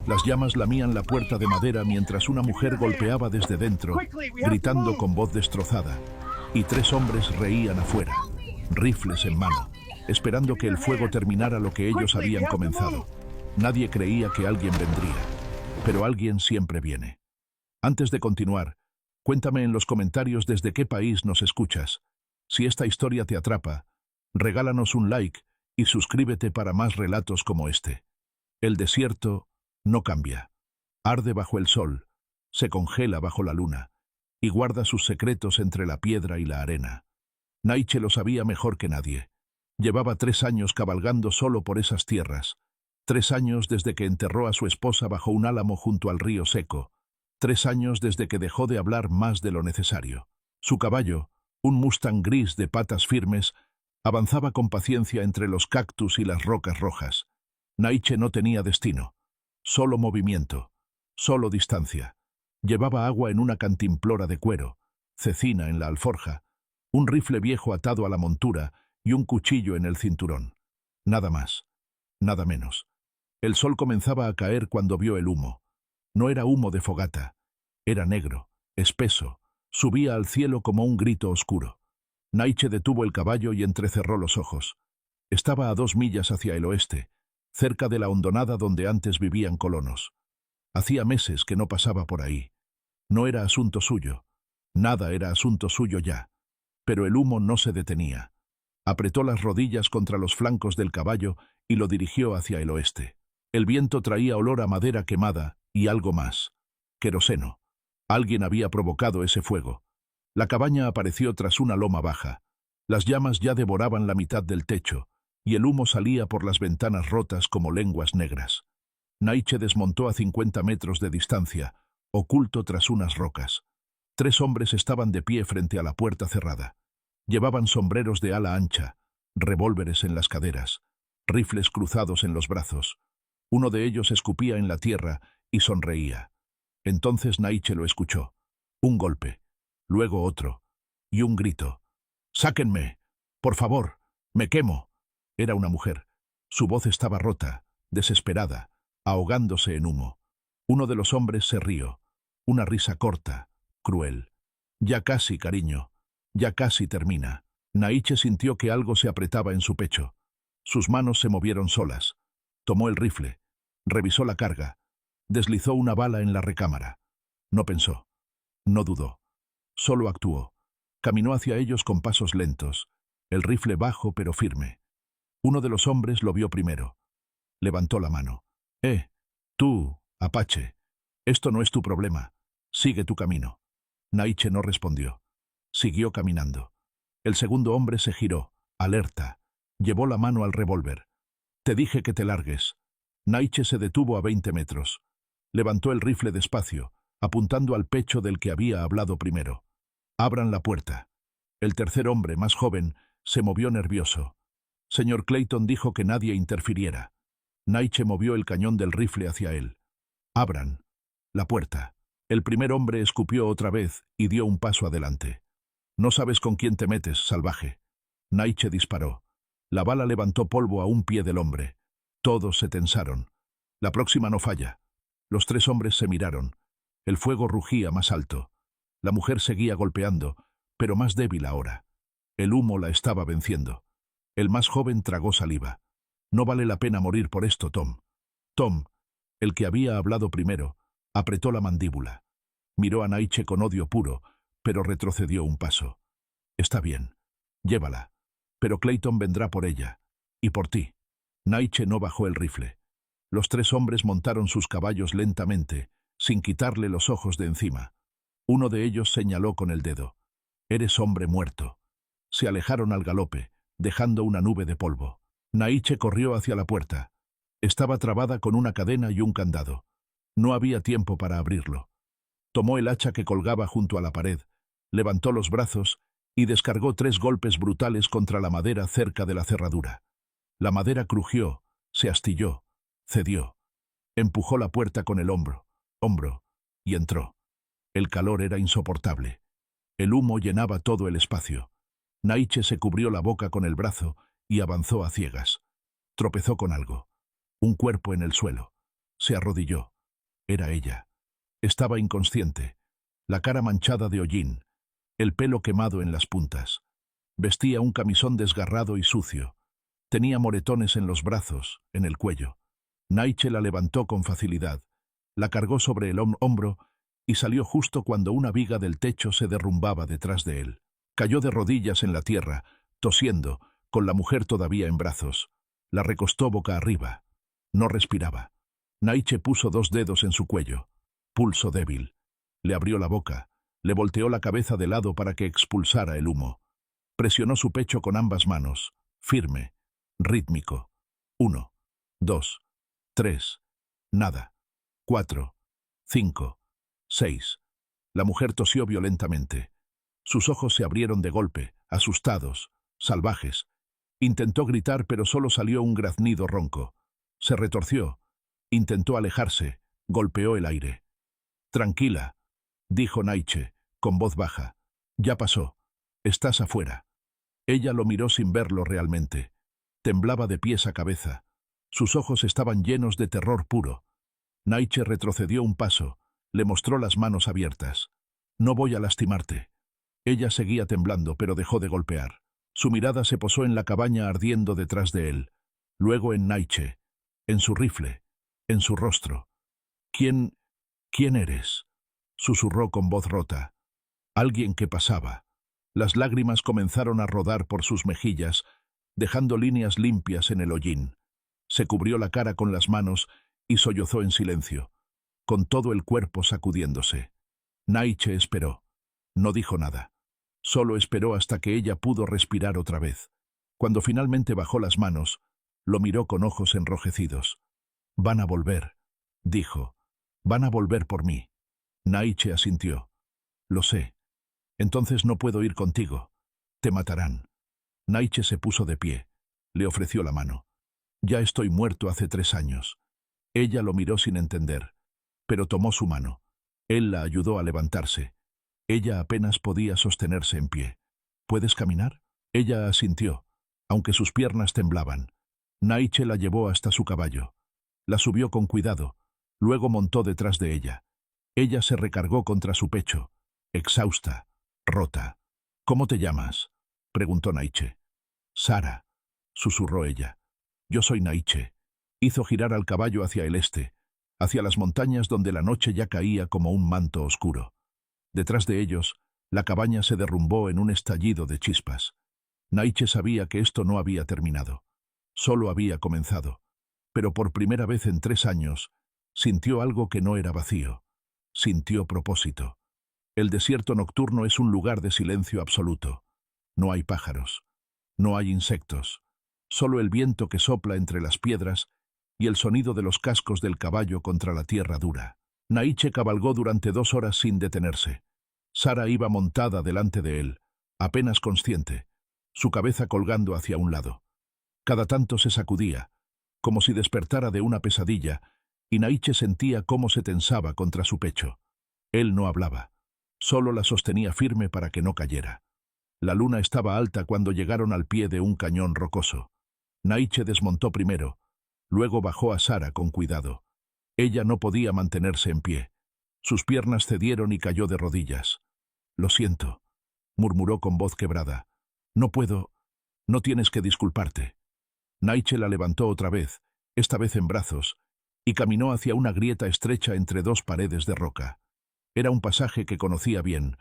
Las llamas lamían la puerta de madera mientras una mujer golpeaba desde dentro, gritando con voz destrozada, y 3 hombres reían afuera, rifles en mano, esperando que el fuego terminara lo que ellos habían comenzado. Nadie creía que alguien vendría, pero alguien siempre viene. Antes de continuar, cuéntame en los comentarios desde qué país nos escuchas. Si esta historia te atrapa, regálanos un like y suscríbete para más relatos como este. El desierto no cambia. Arde bajo el sol, se congela bajo la luna y guarda sus secretos entre la piedra y la arena. Naiche lo sabía mejor que nadie. Llevaba 3 años cabalgando solo por esas tierras. 3 años desde que enterró a su esposa bajo un álamo junto al río seco. 3 años desde que dejó de hablar más de lo necesario. Su caballo, un Mustang gris de patas firmes, avanzaba con paciencia entre los cactus y las rocas rojas. Naiche no tenía destino, solo movimiento, solo distancia. Llevaba agua en una cantimplora de cuero, cecina en la alforja, un rifle viejo atado a la montura y un cuchillo en el cinturón. Nada más, nada menos. El sol comenzaba a caer cuando vio el humo. No era humo de fogata, era negro, espeso, subía al cielo como un grito oscuro. Naiche detuvo el caballo y entrecerró los ojos. Estaba a 2 millas hacia el oeste, cerca de la hondonada donde antes vivían colonos. Hacía meses que no pasaba por ahí. No era asunto suyo, nada era asunto suyo ya. Pero el humo no se detenía. Apretó las rodillas contra los flancos del caballo y lo dirigió hacia el oeste. El viento traía olor a madera quemada y algo más. Queroseno. Alguien había provocado ese fuego. La cabaña apareció tras una loma baja. Las llamas ya devoraban la mitad del techo, y el humo salía por las ventanas rotas como lenguas negras. Naiche desmontó a 50 metros de distancia, oculto tras unas rocas. 3 hombres estaban de pie frente a la puerta cerrada. Llevaban sombreros de ala ancha, revólveres en las caderas, rifles cruzados en los brazos. Uno de ellos escupía en la tierra y sonreía. Entonces Naiche lo escuchó. Un golpe, luego otro, y un grito. «¡Sáquenme! ¡Por favor! ¡Me quemo!». Era una mujer. Su voz estaba rota, desesperada, ahogándose en humo. Uno de los hombres se rió. Una risa corta, cruel. «Ya casi, cariño. Ya casi termina». Naiche sintió que algo se apretaba en su pecho. Sus manos se movieron solas. Tomó el rifle. Revisó la carga. Deslizó una bala en la recámara. No pensó. No dudó. Solo actuó. Caminó hacia ellos con pasos lentos, el rifle bajo pero firme. Uno de los hombres lo vio primero. Levantó la mano. Tú, Apache. Esto no es tu problema. Sigue tu camino». Naiche no respondió. Siguió caminando. El segundo hombre se giró, alerta. Llevó la mano al revólver. «Te dije que te largues». Naiche se detuvo a 20 metros. Levantó el rifle despacio, apuntando al pecho del que había hablado primero. «Abran la puerta». El tercer hombre, más joven, se movió nervioso. Señor Clayton dijo que nadie interfiriera. Naiche movió el cañón del rifle hacia él. «Abran la puerta». El primer hombre escupió otra vez y dio un paso adelante. «No sabes con quién te metes, salvaje». Naiche disparó. La bala levantó polvo a un pie del hombre. Todos se tensaron. «La próxima no falla». Los 3 hombres se miraron. El fuego rugía más alto. La mujer seguía golpeando, pero más débil ahora. El humo la estaba venciendo. El más joven tragó saliva. «No vale la pena morir por esto, Tom». Tom, el que había hablado primero, apretó la mandíbula. Miró a Naiche con odio puro, pero retrocedió un paso. «Está bien. Llévala. Pero Clayton vendrá por ella. Y por ti». Naiche no bajó el rifle. Los 3 hombres montaron sus caballos lentamente, sin quitarle los ojos de encima. Uno de ellos señaló con el dedo. «Eres hombre muerto». Se alejaron al galope, dejando una nube de polvo. Naiche corrió hacia la puerta. Estaba trabada con una cadena y un candado. No había tiempo para abrirlo. Tomó el hacha que colgaba junto a la pared, levantó los brazos y descargó 3 golpes brutales contra la madera cerca de la cerradura. La madera crujió, se astilló, cedió. Empujó la puerta con el hombro, y entró. El calor era insoportable. El humo llenaba todo el espacio. Naiche se cubrió la boca con el brazo y avanzó a ciegas. Tropezó con algo. Un cuerpo en el suelo. Se arrodilló. Era ella. Estaba inconsciente, la cara manchada de hollín, el pelo quemado en las puntas. Vestía un camisón desgarrado y sucio. Tenía moretones en los brazos, en el cuello. Naiche la levantó con facilidad, la cargó sobre el hombro y salió justo cuando una viga del techo se derrumbaba detrás de él. Cayó de rodillas en la tierra, tosiendo, con la mujer todavía en brazos. La recostó boca arriba. No respiraba. Naiche puso 2 dedos en su cuello. Pulso débil. Le abrió la boca, le volteó la cabeza de lado para que expulsara el humo. Presionó su pecho con ambas manos, firme, rítmico. 1, 2, 3, nada. 4, 5, 6. La mujer tosió violentamente. Sus ojos se abrieron de golpe, asustados, salvajes. Intentó gritar, pero solo salió un graznido ronco. Se retorció. Intentó alejarse. Golpeó el aire. «Tranquila», dijo Naiche, con voz baja. «Ya pasó. Estás afuera». Ella lo miró sin verlo realmente. Temblaba de pies a cabeza. Sus ojos estaban llenos de terror puro. Naiche retrocedió un paso. Le mostró las manos abiertas. «No voy a lastimarte». Ella seguía temblando, pero dejó de golpear. Su mirada se posó en la cabaña ardiendo detrás de él. Luego en Naiche. En su rifle. En su rostro. «¿Quién eres?», susurró con voz rota. Alguien que pasaba. Las lágrimas comenzaron a rodar por sus mejillas, dejando líneas limpias en el hollín. Se cubrió la cara con las manos y sollozó en silencio, con todo el cuerpo sacudiéndose. Naiche esperó. No dijo nada. Solo esperó hasta que ella pudo respirar otra vez. Cuando finalmente bajó las manos, lo miró con ojos enrojecidos. «Van a volver», dijo. «Van a volver por mí». Naiche asintió. «Lo sé. Entonces no puedo ir contigo. Te matarán». Naiche se puso de pie. Le ofreció la mano. «Ya estoy muerto hace 3 años». Ella lo miró sin entender, pero tomó su mano. Él la ayudó a levantarse. Ella apenas podía sostenerse en pie. «¿Puedes caminar?». Ella asintió, aunque sus piernas temblaban. Naiche la llevó hasta su caballo. La subió con cuidado. Luego montó detrás de ella. Ella se recargó contra su pecho, exhausta, rota. «¿Cómo te llamas?», preguntó Naiche. «Sara», susurró ella. «Yo soy Naiche». Hizo girar al caballo hacia el este, hacia las montañas donde la noche ya caía como un manto oscuro. Detrás de ellos, la cabaña se derrumbó en un estallido de chispas. Naiche sabía que esto no había terminado. Solo había comenzado. Pero por primera vez en 3 años, sintió algo que no era vacío. Sintió propósito. El desierto nocturno es un lugar de silencio absoluto. No hay pájaros. No hay insectos. Solo el viento que sopla entre las piedras y el sonido de los cascos del caballo contra la tierra dura. Naiche cabalgó durante 2 horas sin detenerse. Sara iba montada delante de él, apenas consciente, su cabeza colgando hacia un lado. Cada tanto se sacudía, como si despertara de una pesadilla, y Naiche sentía cómo se tensaba contra su pecho. Él no hablaba, solo la sostenía firme para que no cayera. La luna estaba alta cuando llegaron al pie de un cañón rocoso. Naiche desmontó primero, luego bajó a Sara con cuidado. Ella no podía mantenerse en pie. Sus piernas cedieron y cayó de rodillas. «Lo siento», murmuró con voz quebrada. «No puedo. No tienes que disculparte». Naiche la levantó otra vez, esta vez en brazos, y caminó hacia una grieta estrecha entre 2 paredes de roca. Era un pasaje que conocía bien,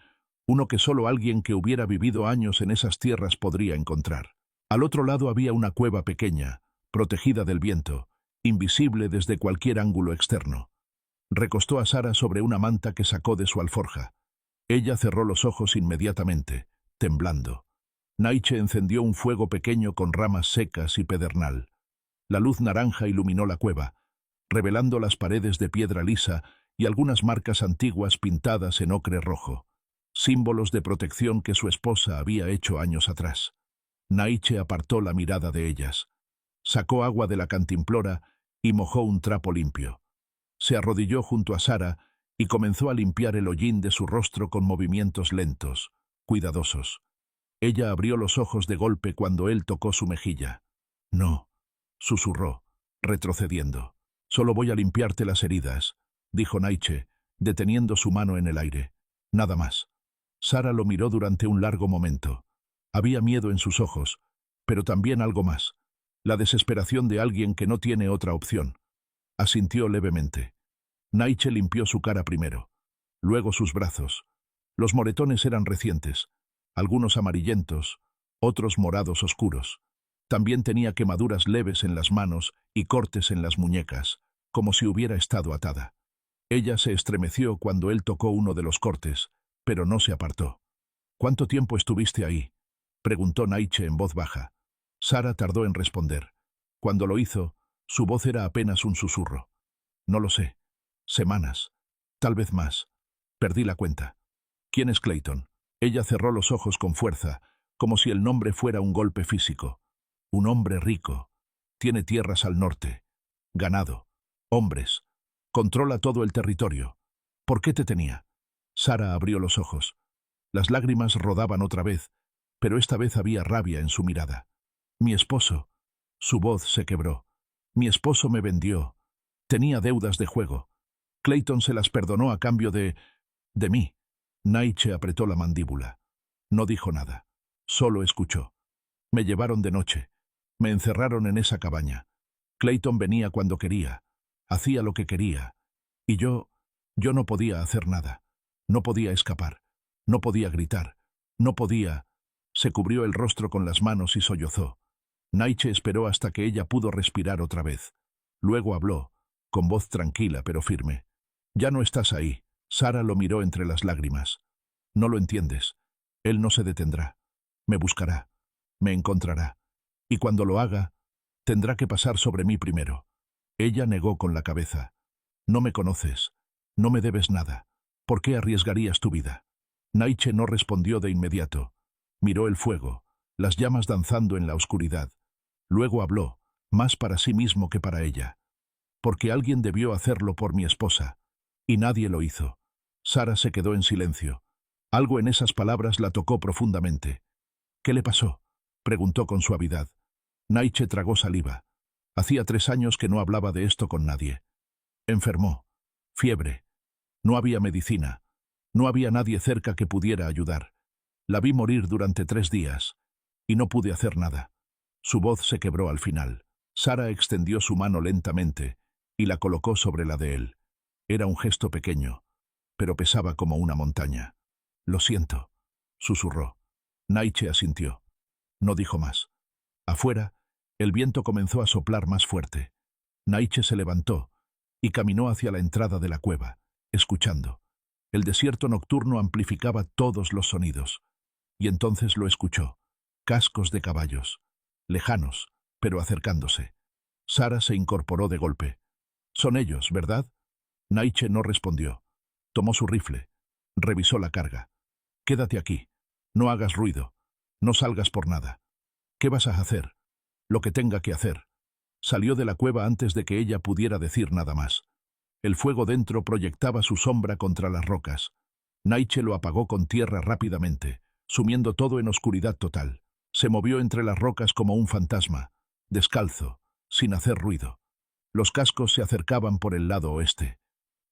uno que solo alguien que hubiera vivido años en esas tierras podría encontrar. Al otro lado había una cueva pequeña, protegida del viento, invisible desde cualquier ángulo externo. Recostó a Sara sobre una manta que sacó de su alforja. Ella cerró los ojos inmediatamente, temblando. Naiche encendió un fuego pequeño con ramas secas y pedernal. La luz naranja iluminó la cueva, revelando las paredes de piedra lisa y algunas marcas antiguas pintadas en ocre rojo, símbolos de protección que su esposa había hecho años atrás. Naiche apartó la mirada de ellas. Sacó agua de la cantimplora y mojó un trapo limpio. Se arrodilló junto a Sara y comenzó a limpiar el hollín de su rostro con movimientos lentos, cuidadosos. Ella abrió los ojos de golpe cuando él tocó su mejilla. «No», susurró, retrocediendo. «Solo voy a limpiarte las heridas. dijo Naiche, deteniendo su mano en el aire. Nada más. Sara lo miró durante un largo momento. Había miedo en sus ojos, pero también algo más. La desesperación de alguien que no tiene otra opción. Asintió levemente. Naiche limpió su cara primero, luego sus brazos. Los moretones eran recientes, algunos amarillentos, otros morados oscuros. También tenía quemaduras leves en las manos y cortes en las muñecas, como si hubiera estado atada. Ella se estremeció cuando él tocó uno de los cortes, pero no se apartó. «¿Cuánto tiempo estuviste ahí?», preguntó Naiche en voz baja. Sara tardó en responder. Cuando lo hizo, su voz era apenas un susurro. «No lo sé. Semanas. Tal vez más. Perdí la cuenta». «¿Quién es Clayton?». Ella cerró los ojos con fuerza, como si el nombre fuera un golpe físico. «Un hombre rico. Tiene tierras al norte. Ganado. Hombres. Controla todo el territorio. ¿Por qué te tenía?». Sara abrió los ojos. Las lágrimas rodaban otra vez, pero esta vez había rabia en su mirada. «Mi esposo». Su voz se quebró. «Mi esposo me vendió. Tenía deudas de juego. Clayton se las perdonó a cambio de mí». Naiche apretó la mandíbula. No dijo nada. Solo escuchó. «Me llevaron de noche. Me encerraron en esa cabaña. Clayton venía cuando quería. Hacía lo que quería. Y yo no podía hacer nada. No podía escapar. No podía gritar. No podía». Se cubrió el rostro con las manos y sollozó. Naiche esperó hasta que ella pudo respirar otra vez. Luego habló, con voz tranquila pero firme. «Ya no estás ahí». Sara lo miró entre las lágrimas. «No lo entiendes. Él no se detendrá. Me buscará. Me encontrará. Y cuando lo haga, tendrá que pasar sobre mí primero». Ella negó con la cabeza. «No me conoces. No me debes nada. ¿Por qué arriesgarías tu vida?». Naiche no respondió de inmediato. Miró el fuego, las llamas danzando en la oscuridad. Luego habló, más para sí mismo que para ella. «Porque alguien debió hacerlo por mi esposa. Y nadie lo hizo». Sara se quedó en silencio. Algo en esas palabras la tocó profundamente. «¿Qué le pasó?», preguntó con suavidad. Naiche tragó saliva. Hacía 3 años que no hablaba de esto con nadie. «Enfermó. Fiebre. No había medicina. No había nadie cerca que pudiera ayudar. La vi morir durante 3 días. Y no pude hacer nada». Su voz se quebró al final. Sara extendió su mano lentamente y la colocó sobre la de él. Era un gesto pequeño, pero pesaba como una montaña. «Lo siento», susurró. Naiche asintió. No dijo más. Afuera, el viento comenzó a soplar más fuerte. Naiche se levantó y caminó hacia la entrada de la cueva, escuchando. El desierto nocturno amplificaba todos los sonidos. Y entonces lo escuchó. Cascos de caballos. Lejanos, pero acercándose. Sara se incorporó de golpe. «Son ellos, ¿verdad?». Naiche no respondió. Tomó su rifle. Revisó la carga. «Quédate aquí. No hagas ruido. No salgas por nada». «¿Qué vas a hacer?». «Lo que tenga que hacer». Salió de la cueva antes de que ella pudiera decir nada más. El fuego dentro proyectaba su sombra contra las rocas. Naiche lo apagó con tierra rápidamente, sumiendo todo en oscuridad total. Se movió entre las rocas como un fantasma, descalzo, sin hacer ruido. Los cascos se acercaban por el lado oeste.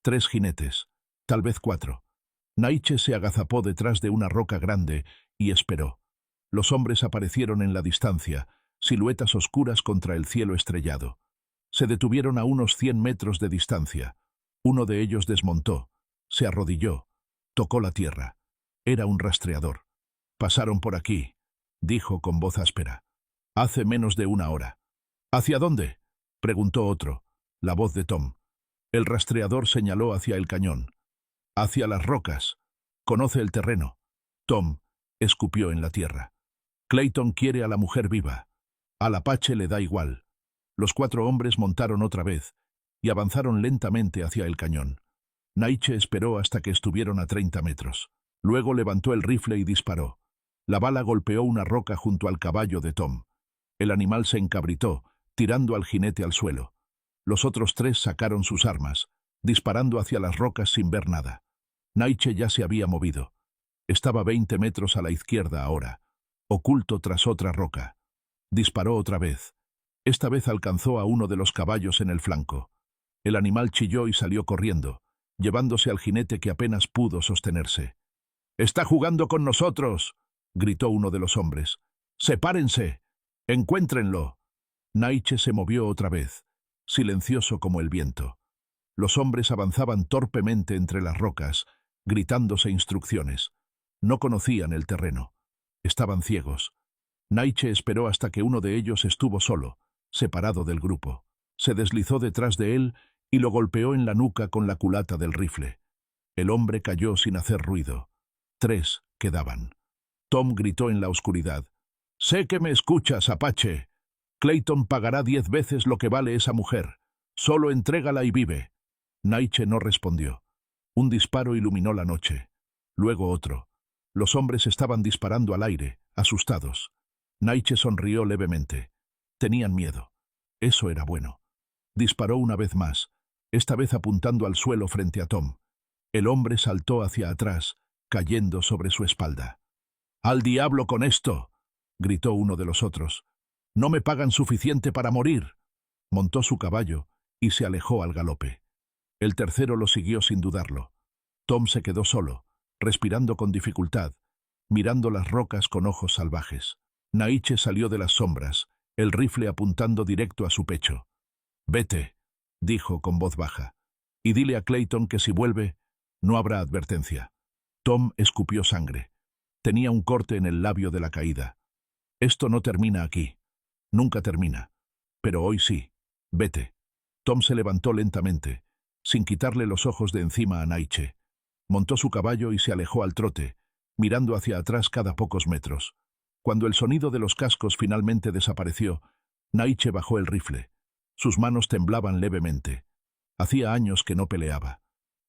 3 jinetes, tal vez 4. Naiche se agazapó detrás de una roca grande y esperó. Los hombres aparecieron en la distancia, siluetas oscuras contra el cielo estrellado. Se detuvieron a unos 100 metros de distancia. Uno de ellos desmontó, se arrodilló, tocó la tierra. Era un rastreador. «Pasaron por aquí», dijo con voz áspera. «Hace menos de 1 hora». «¿Hacia dónde?», preguntó otro, la voz de Tom. El rastreador señaló hacia el cañón. «Hacia las rocas. Conoce el terreno». Tom escupió en la tierra. «Clayton quiere a la mujer viva. Al apache le da igual». Los 4 hombres montaron otra vez y avanzaron lentamente hacia el cañón. Naiche esperó hasta que estuvieron a 30 metros. Luego levantó el rifle y disparó. La bala golpeó una roca junto al caballo de Tom. El animal se encabritó, tirando al jinete al suelo. Los otros 3 sacaron sus armas, disparando hacia las rocas sin ver nada. Naiche ya se había movido. Estaba 20 metros a la izquierda ahora, oculto tras otra roca. Disparó otra vez. Esta vez alcanzó a uno de los caballos en el flanco. El animal chilló y salió corriendo, llevándose al jinete que apenas pudo sostenerse. «¡Está jugando con nosotros!», gritó uno de los hombres. «¡Sepárense! ¡Encuéntrenlo!». Naiche se movió otra vez, silencioso como el viento. Los hombres avanzaban torpemente entre las rocas, gritándose instrucciones. No conocían el terreno. Estaban ciegos. Naiche esperó hasta que uno de ellos estuvo solo, separado del grupo. Se deslizó detrás de él y lo golpeó en la nuca con la culata del rifle. El hombre cayó sin hacer ruido. 3 quedaban. Tom gritó en la oscuridad. «Sé que me escuchas, Apache. Clayton pagará 10 veces lo que vale esa mujer. Solo entrégala y vive». Naiche no respondió. Un disparo iluminó la noche. Luego otro. Los hombres estaban disparando al aire, asustados. Naiche sonrió levemente. Tenían miedo. Eso era bueno. Disparó una vez más, esta vez apuntando al suelo frente a Tom. El hombre saltó hacia atrás, cayendo sobre su espalda. «¡Al diablo con esto!», gritó uno de los otros. «¡No me pagan suficiente para morir!». Montó su caballo y se alejó al galope. El tercero lo siguió sin dudarlo. Tom se quedó solo, respirando con dificultad, mirando las rocas con ojos salvajes. Naiche salió de las sombras, el rifle apuntando directo a su pecho. «Vete», dijo con voz baja, «y dile a Clayton que si vuelve, no habrá advertencia». Tom escupió sangre. Tenía un corte en el labio de la caída. «Esto no termina aquí. Nunca termina. Pero hoy sí. Vete». Tom se levantó lentamente, sin quitarle los ojos de encima a Naiche. Montó su caballo y se alejó al trote, mirando hacia atrás cada pocos metros. Cuando el sonido de los cascos finalmente desapareció, Naiche bajó el rifle. Sus manos temblaban levemente. Hacía años que no peleaba.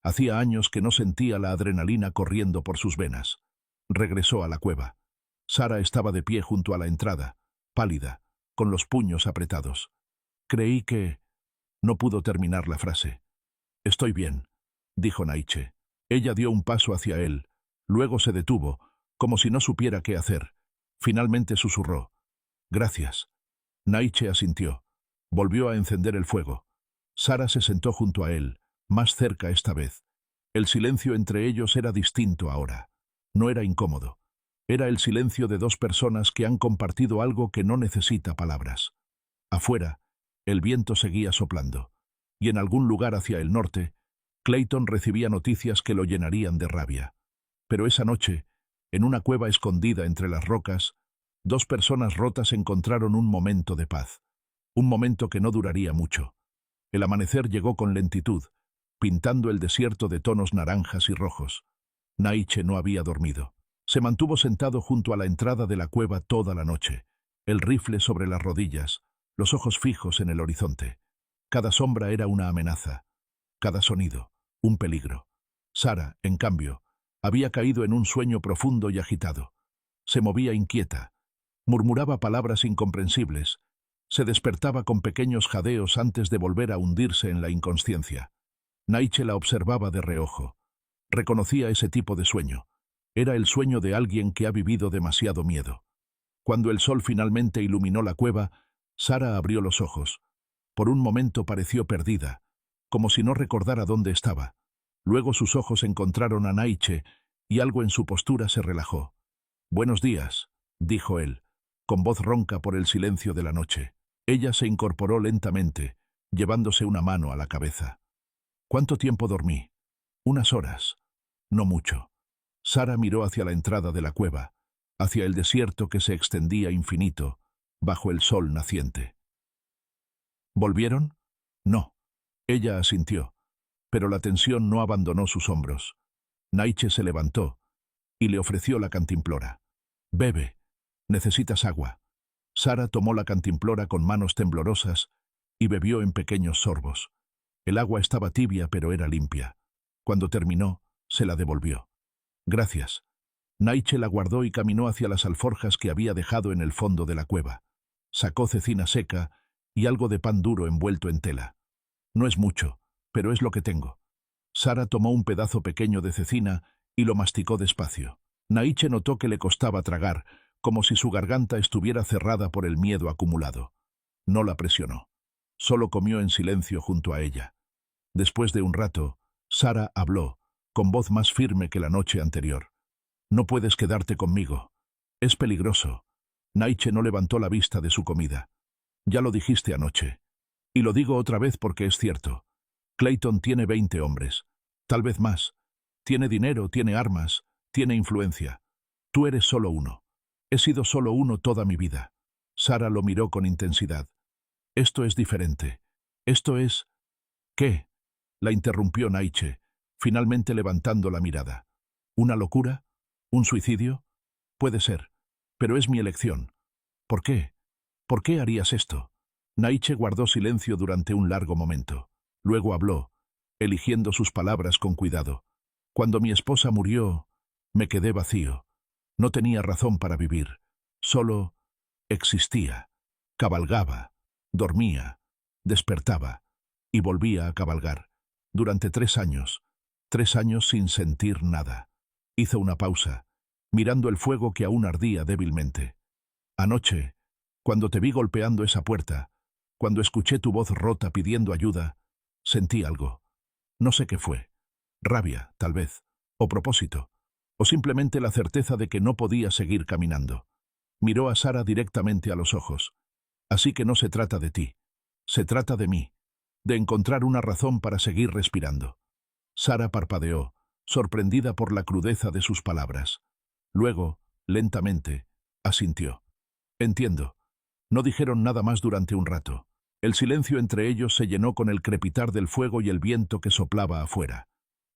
Hacía años que no sentía la adrenalina corriendo por sus venas. Regresó a la cueva. Sara estaba de pie junto a la entrada, pálida, con los puños apretados. Creí que... No pudo terminar la frase. «Estoy bien», dijo Naiche. Ella dio un paso hacia él. Luego se detuvo, como si no supiera qué hacer. Finalmente susurró. «Gracias». Naiche asintió. Volvió a encender el fuego. Sara se sentó junto a él, más cerca esta vez. El silencio entre ellos era distinto ahora. No era incómodo. Era el silencio de dos personas que han compartido algo que no necesita palabras. Afuera, el viento seguía soplando. Y en algún lugar hacia el norte, Clayton recibía noticias que lo llenarían de rabia. Pero esa noche, en una cueva escondida entre las rocas, dos personas rotas encontraron un momento de paz. Un momento que no duraría mucho. El amanecer llegó con lentitud, pintando el desierto de tonos naranjas y rojos. Naiche no había dormido. Se mantuvo sentado junto a la entrada de la cueva toda la noche, el rifle sobre las rodillas, los ojos fijos en el horizonte. Cada sombra era una amenaza, cada sonido, un peligro. Sara, en cambio, había caído en un sueño profundo y agitado. Se movía inquieta, murmuraba palabras incomprensibles, se despertaba con pequeños jadeos antes de volver a hundirse en la inconsciencia. Naiche la observaba de reojo. Reconocía ese tipo de sueño. Era el sueño de alguien que ha vivido demasiado miedo. Cuando el sol finalmente iluminó la cueva, Sara abrió los ojos. Por un momento pareció perdida, como si no recordara dónde estaba. Luego sus ojos encontraron a Naiche y algo en su postura se relajó. «Buenos días», dijo él, con voz ronca por el silencio de la noche. Ella se incorporó lentamente, llevándose una mano a la cabeza. «¿Cuánto tiempo dormí?» «Unas horas. No mucho». Sara miró hacia la entrada de la cueva, hacia el desierto que se extendía infinito, bajo el sol naciente. ¿Volvieron? No. Ella asintió, pero la tensión no abandonó sus hombros. Naiche se levantó y le ofreció la cantimplora. «Bebe. Necesitas agua». Sara tomó la cantimplora con manos temblorosas y bebió en pequeños sorbos. El agua estaba tibia, pero era limpia. Cuando terminó, se la devolvió. «Gracias». Naiche la guardó y caminó hacia las alforjas que había dejado en el fondo de la cueva. Sacó cecina seca y algo de pan duro envuelto en tela. «No es mucho, pero es lo que tengo». Sara tomó un pedazo pequeño de cecina y lo masticó despacio. Naiche notó que le costaba tragar, como si su garganta estuviera cerrada por el miedo acumulado. No la presionó. Solo comió en silencio junto a ella. Después de un rato, Sara habló, con voz más firme que la noche anterior. No puedes quedarte conmigo. Es peligroso. Naiche no levantó la vista de su comida. Ya lo dijiste anoche. Y lo digo otra vez porque es cierto. Clayton tiene 20 hombres. Tal vez más. Tiene dinero, tiene armas, tiene influencia. Tú eres solo uno. He sido solo uno toda mi vida. Sara lo miró con intensidad. Esto es diferente. Esto es... ¿Qué? La interrumpió Naiche, finalmente levantando la mirada. ¿Una locura? ¿Un suicidio? Puede ser. Pero es mi elección. ¿Por qué? ¿Por qué harías esto? Naiche guardó silencio durante un largo momento. Luego habló, eligiendo sus palabras con cuidado. Cuando mi esposa murió, me quedé vacío. No tenía razón para vivir. Solo existía. Cabalgaba, dormía, despertaba y volvía a cabalgar. Durante 3 años. 3 años sin sentir nada. Hizo una pausa, mirando el fuego que aún ardía débilmente. Anoche, cuando te vi golpeando esa puerta, cuando escuché tu voz rota pidiendo ayuda, sentí algo. No sé qué fue. Rabia, tal vez. O propósito. O simplemente la certeza de que no podía seguir caminando. Miró a Sara directamente a los ojos. Así que no se trata de ti. Se trata de mí. De encontrar una razón para seguir respirando. Sara parpadeó, sorprendida por la crudeza de sus palabras. Luego, lentamente, asintió. Entiendo. No dijeron nada más durante un rato. El silencio entre ellos se llenó con el crepitar del fuego y el viento que soplaba afuera.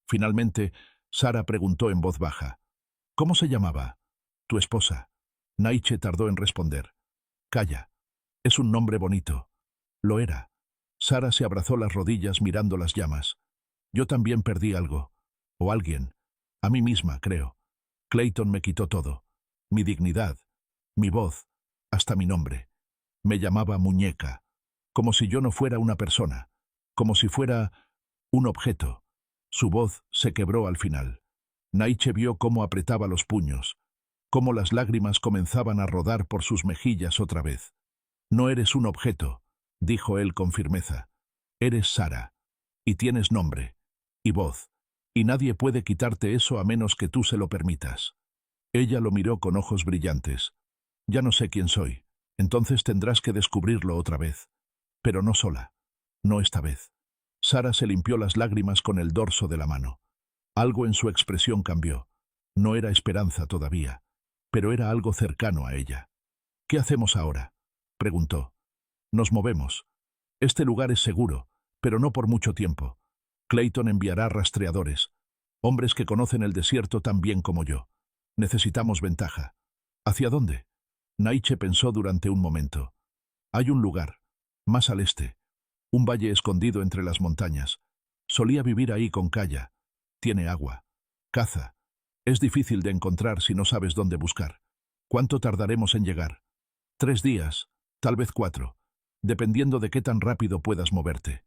Finalmente, Sara preguntó en voz baja. ¿Cómo se llamaba? Tu esposa. Naiche tardó en responder. Calla. Es un nombre bonito. Lo era. Sara se abrazó las rodillas mirando las llamas. Yo también perdí algo. O alguien. A mí misma, creo. Clayton me quitó todo. Mi dignidad. Mi voz. Hasta mi nombre. Me llamaba muñeca. Como si yo no fuera una persona. Como si fuera un objeto. Su voz se quebró al final. Naiche vio cómo apretaba los puños, cómo las lágrimas comenzaban a rodar por sus mejillas otra vez. No eres un objeto, dijo él con firmeza. Eres Sara. Y tienes nombre. Y voz. Y nadie puede quitarte eso a menos que tú se lo permitas. Ella lo miró con ojos brillantes. Ya no sé quién soy. Entonces tendrás que descubrirlo otra vez. Pero no sola. No esta vez. Sara se limpió las lágrimas con el dorso de la mano. Algo en su expresión cambió. No era esperanza todavía, pero era algo cercano a ella. ¿Qué hacemos ahora?, preguntó. Nos movemos. Este lugar es seguro, pero no por mucho tiempo. Clayton enviará rastreadores, hombres que conocen el desierto tan bien como yo. Necesitamos ventaja. ¿Hacia dónde? Naiche pensó durante un momento. Hay un lugar, más al este. Un valle escondido entre las montañas. Solía vivir ahí con Kaya. Tiene agua. Caza. Es difícil de encontrar si no sabes dónde buscar. ¿Cuánto tardaremos en llegar? 3 días, tal vez 4, dependiendo de qué tan rápido puedas moverte.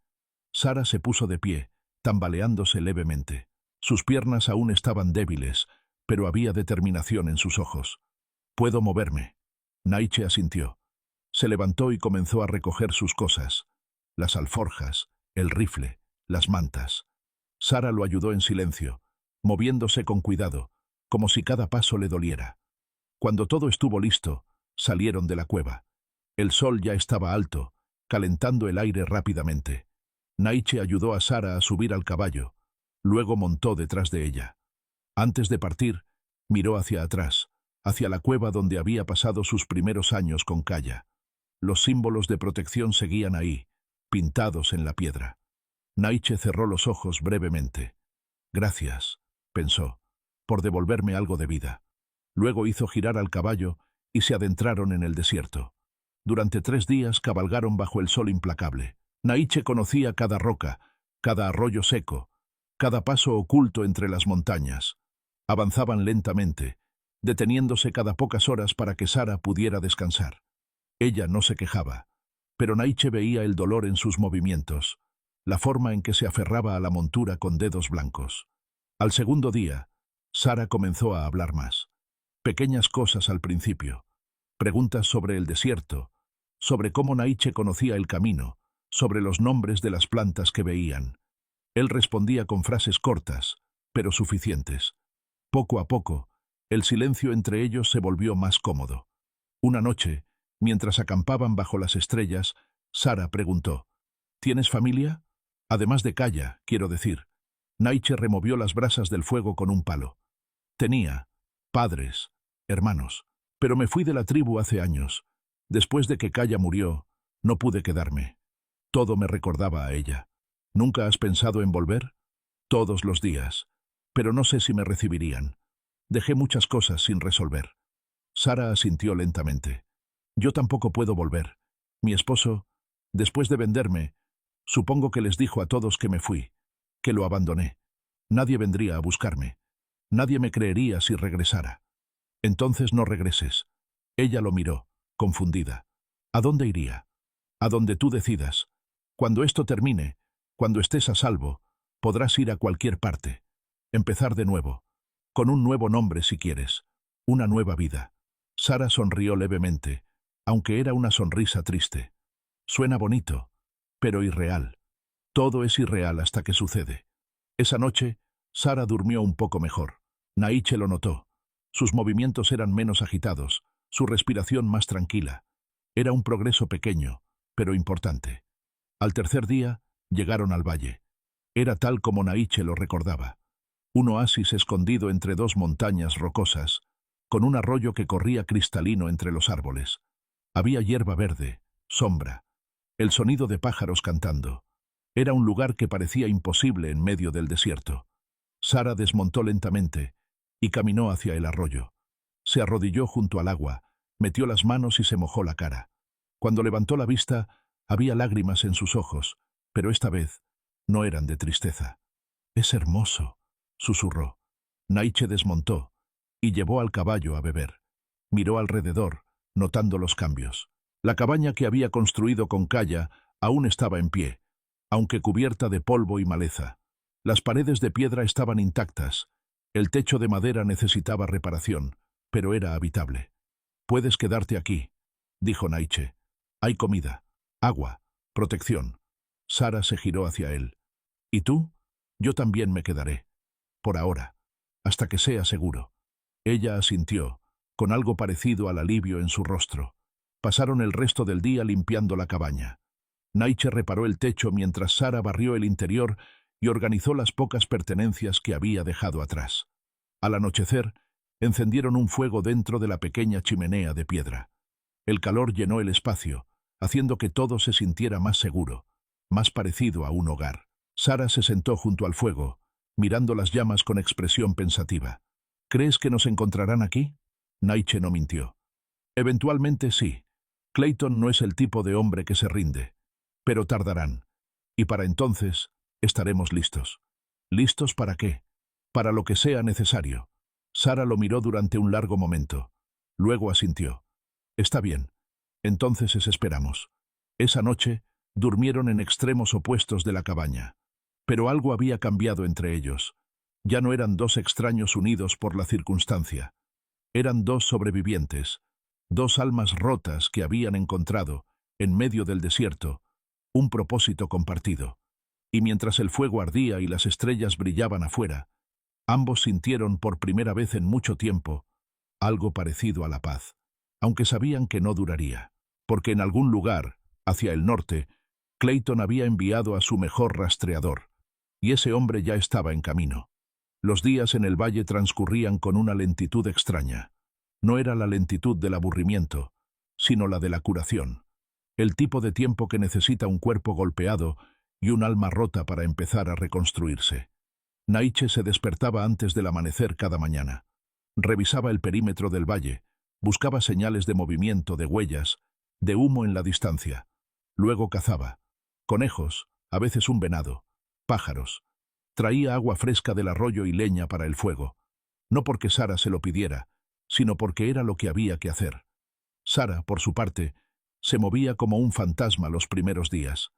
Sara se puso de pie, tambaleándose levemente. Sus piernas aún estaban débiles, pero había determinación en sus ojos. Puedo moverme. Naiche asintió. Se levantó y comenzó a recoger sus cosas. Las alforjas, el rifle, las mantas. Sara lo ayudó en silencio, moviéndose con cuidado, como si cada paso le doliera. Cuando todo estuvo listo, salieron de la cueva. El sol ya estaba alto, calentando el aire rápidamente. Naiche ayudó a Sara a subir al caballo, luego montó detrás de ella. Antes de partir, miró hacia atrás, hacia la cueva donde había pasado sus primeros años con Kaya. Los símbolos de protección seguían ahí, pintados en la piedra. Naiche cerró los ojos brevemente. Gracias, pensó, por devolverme algo de vida. Luego hizo girar al caballo y se adentraron en el desierto. Durante 3 días cabalgaron bajo el sol implacable. Naiche conocía cada roca, cada arroyo seco, cada paso oculto entre las montañas. Avanzaban lentamente, deteniéndose cada pocas horas para que Sara pudiera descansar. Ella no se quejaba, pero Naiche veía el dolor en sus movimientos, la forma en que se aferraba a la montura con dedos blancos. Al segundo día, Sara comenzó a hablar más. Pequeñas cosas al principio. Preguntas sobre el desierto, sobre cómo Naiche conocía el camino, sobre los nombres de las plantas que veían. Él respondía con frases cortas, pero suficientes. Poco a poco, el silencio entre ellos se volvió más cómodo. Una noche, mientras acampaban bajo las estrellas, Sara preguntó: ¿Tienes familia? Además de Kaya, quiero decir. Naiche removió las brasas del fuego con un palo. Tenía padres, hermanos, pero me fui de la tribu hace años. Después de que Kaya murió, no pude quedarme. Todo me recordaba a ella. ¿Nunca has pensado en volver? Todos los días. Pero no sé si me recibirían. Dejé muchas cosas sin resolver. Sara asintió lentamente. Yo tampoco puedo volver. Mi esposo, después de venderme, supongo que les dijo a todos que me fui, que lo abandoné. Nadie vendría a buscarme. Nadie me creería si regresara. Entonces no regreses. Ella lo miró, confundida. ¿A dónde iría? A donde tú decidas. Cuando esto termine, cuando estés a salvo, podrás ir a cualquier parte. Empezar de nuevo. Con un nuevo nombre si quieres. Una nueva vida. Sara sonrió levemente, aunque era una sonrisa triste. Suena bonito, pero irreal. Todo es irreal hasta que sucede. Esa noche, Sara durmió un poco mejor. Naiche lo notó. Sus movimientos eran menos agitados, su respiración más tranquila. Era un progreso pequeño, pero importante. Al tercer día, llegaron al valle. Era tal como Naiche lo recordaba. Un oasis escondido entre dos montañas rocosas, con un arroyo que corría cristalino entre los árboles. Había hierba verde, sombra, el sonido de pájaros cantando. Era un lugar que parecía imposible en medio del desierto. Sara desmontó lentamente y caminó hacia el arroyo. Se arrodilló junto al agua, metió las manos y se mojó la cara. Cuando levantó la vista, había lágrimas en sus ojos, pero esta vez no eran de tristeza. «Es hermoso», susurró. Naiche desmontó y llevó al caballo a beber. Miró alrededor, notando los cambios. La cabaña que había construido con Kaya aún estaba en pie, aunque cubierta de polvo y maleza. Las paredes de piedra estaban intactas. El techo de madera necesitaba reparación, pero era habitable. «Puedes quedarte aquí», dijo Naiche. «Hay comida, agua, protección». Sara se giró hacia él. «¿Y tú?» «Yo también me quedaré. Por ahora, hasta que sea seguro». Ella asintió, con algo parecido al alivio en su rostro. Pasaron el resto del día limpiando la cabaña. Naiche reparó el techo mientras Sara barrió el interior y organizó las pocas pertenencias que había dejado atrás. Al anochecer, encendieron un fuego dentro de la pequeña chimenea de piedra. El calor llenó el espacio, haciendo que todo se sintiera más seguro, más parecido a un hogar. Sara se sentó junto al fuego, mirando las llamas con expresión pensativa. «¿Crees que nos encontrarán aquí?» Naiche no mintió. «Eventualmente sí. Clayton no es el tipo de hombre que se rinde. Pero tardarán. Y para entonces estaremos listos». «¿Listos para qué?» «Para lo que sea necesario». Sara lo miró durante un largo momento. Luego asintió. «Está bien. Entonces esperamos». Esa noche durmieron en extremos opuestos de la cabaña. Pero algo había cambiado entre ellos. Ya no eran dos extraños unidos por la circunstancia. Eran dos sobrevivientes, dos almas rotas que habían encontrado, en medio del desierto, un propósito compartido. Y mientras el fuego ardía y las estrellas brillaban afuera, ambos sintieron por primera vez en mucho tiempo algo parecido a la paz, aunque sabían que no duraría, porque en algún lugar, hacia el norte, Clayton había enviado a su mejor rastreador, y ese hombre ya estaba en camino. Los días en el valle transcurrían con una lentitud extraña. No era la lentitud del aburrimiento, sino la de la curación. El tipo de tiempo que necesita un cuerpo golpeado y un alma rota para empezar a reconstruirse. Naiche se despertaba antes del amanecer cada mañana. Revisaba el perímetro del valle, buscaba señales de movimiento, de huellas, de humo en la distancia. Luego cazaba. Conejos, a veces un venado, pájaros. Traía agua fresca del arroyo y leña para el fuego. No porque Sara se lo pidiera, sino porque era lo que había que hacer. Sara, por su parte, se movía como un fantasma los primeros días.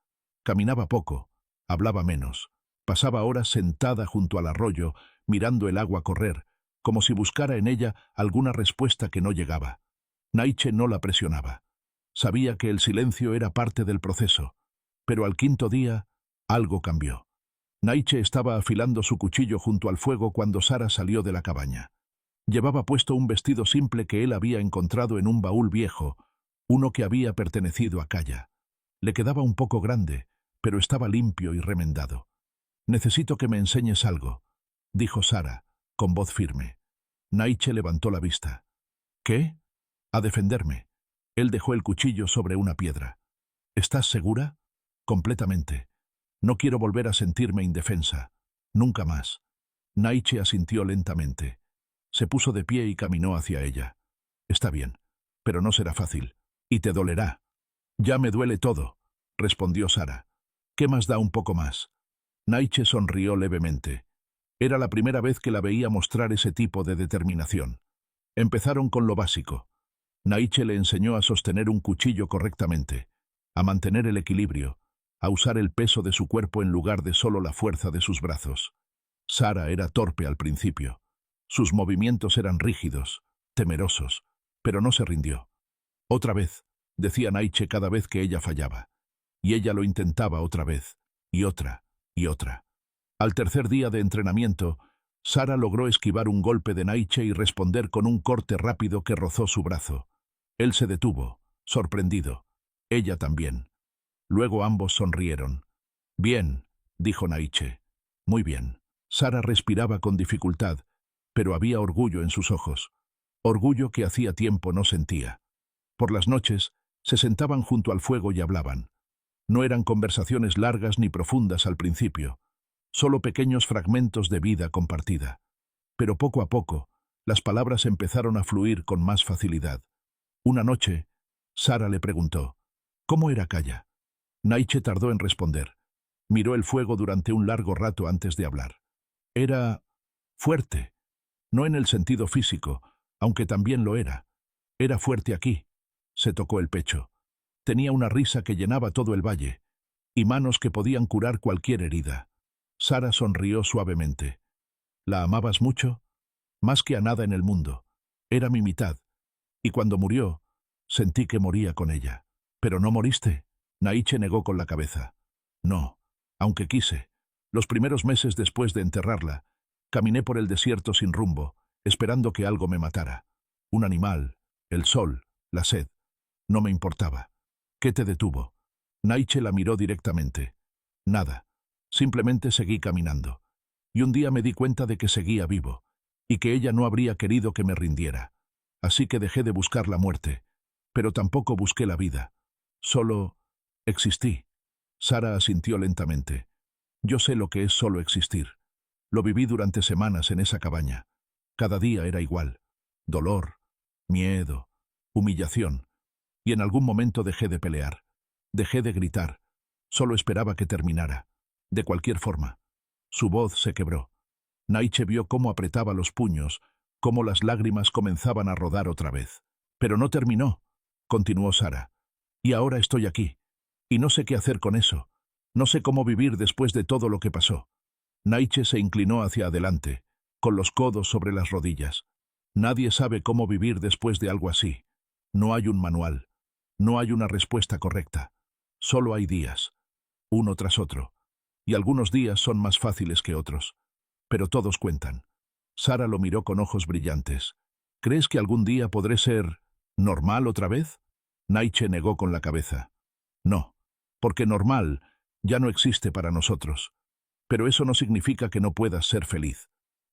Caminaba poco, hablaba menos. Pasaba horas sentada junto al arroyo, mirando el agua correr, como si buscara en ella alguna respuesta que no llegaba. Naiche no la presionaba. Sabía que el silencio era parte del proceso, pero al quinto día algo cambió. Naiche estaba afilando su cuchillo junto al fuego cuando Sara salió de la cabaña. Llevaba puesto un vestido simple que él había encontrado en un baúl viejo, uno que había pertenecido a Kaya. Le quedaba un poco grande, pero estaba limpio y remendado. «Necesito que me enseñes algo», dijo Sara, con voz firme. Naiche levantó la vista. «¿Qué?» «A defenderme». Él dejó el cuchillo sobre una piedra. «¿Estás segura?» «Completamente. No quiero volver a sentirme indefensa. Nunca más». Naiche asintió lentamente. Se puso de pie y caminó hacia ella. «Está bien, pero no será fácil. Y te dolerá». «Ya me duele todo», respondió Sara. «¿Qué más da un poco más?» Naiche sonrió levemente. Era la primera vez que la veía mostrar ese tipo de determinación. Empezaron con lo básico. Naiche le enseñó a sostener un cuchillo correctamente, a mantener el equilibrio, a usar el peso de su cuerpo en lugar de solo la fuerza de sus brazos. Sara era torpe al principio. Sus movimientos eran rígidos, temerosos, pero no se rindió. «Otra vez», decía Naiche cada vez que ella fallaba. Y ella lo intentaba otra vez, y otra, y otra. Al tercer día de entrenamiento, Sara logró esquivar un golpe de Naiche y responder con un corte rápido que rozó su brazo. Él se detuvo, sorprendido. Ella también. Luego ambos sonrieron. «Bien», dijo Naiche. «Muy bien». Sara respiraba con dificultad, pero había orgullo en sus ojos. Orgullo que hacía tiempo no sentía. Por las noches, se sentaban junto al fuego y hablaban. No eran conversaciones largas ni profundas al principio, solo pequeños fragmentos de vida compartida. Pero poco a poco, las palabras empezaron a fluir con más facilidad. Una noche, Sara le preguntó, «¿Cómo era Kaya?» Naiche tardó en responder. Miró el fuego durante un largo rato antes de hablar. «Era fuerte, no en el sentido físico, aunque también lo era. Era fuerte aquí». Se tocó el pecho. Tenía una risa que llenaba todo el valle, y manos que podían curar cualquier herida. Sara sonrió suavemente. «¿La amabas mucho?» «Más que a nada en el mundo. Era mi mitad. Y cuando murió, sentí que moría con ella». «¿Pero no moriste?» Naiche negó con la cabeza. «No, aunque quise. Los primeros meses después de enterrarla, caminé por el desierto sin rumbo, esperando que algo me matara. Un animal, el sol, la sed. No me importaba». «¿Qué te detuvo?» Naiche la miró directamente. «Nada. Simplemente seguí caminando. Y un día me di cuenta de que seguía vivo, y que ella no habría querido que me rindiera. Así que dejé de buscar la muerte, pero tampoco busqué la vida. Solo existí». Sara asintió lentamente. «Yo sé lo que es solo existir. Lo viví durante semanas en esa cabaña. Cada día era igual. Dolor, miedo, humillación. Y en algún momento dejé de pelear. Dejé de gritar. Solo esperaba que terminara. De cualquier forma». Su voz se quebró. Naiche vio cómo apretaba los puños, cómo las lágrimas comenzaban a rodar otra vez. «Pero no terminó», continuó Sara. «Y ahora estoy aquí. Y no sé qué hacer con eso. No sé cómo vivir después de todo lo que pasó». Naiche se inclinó hacia adelante, con los codos sobre las rodillas. «Nadie sabe cómo vivir después de algo así. No hay un manual. No hay una respuesta correcta. Solo hay días, uno tras otro. Y algunos días son más fáciles que otros. Pero todos cuentan». Sara lo miró con ojos brillantes. «¿Crees que algún día podré ser normal otra vez?» Naiche negó con la cabeza. «No, porque normal ya no existe para nosotros. Pero eso no significa que no puedas ser feliz,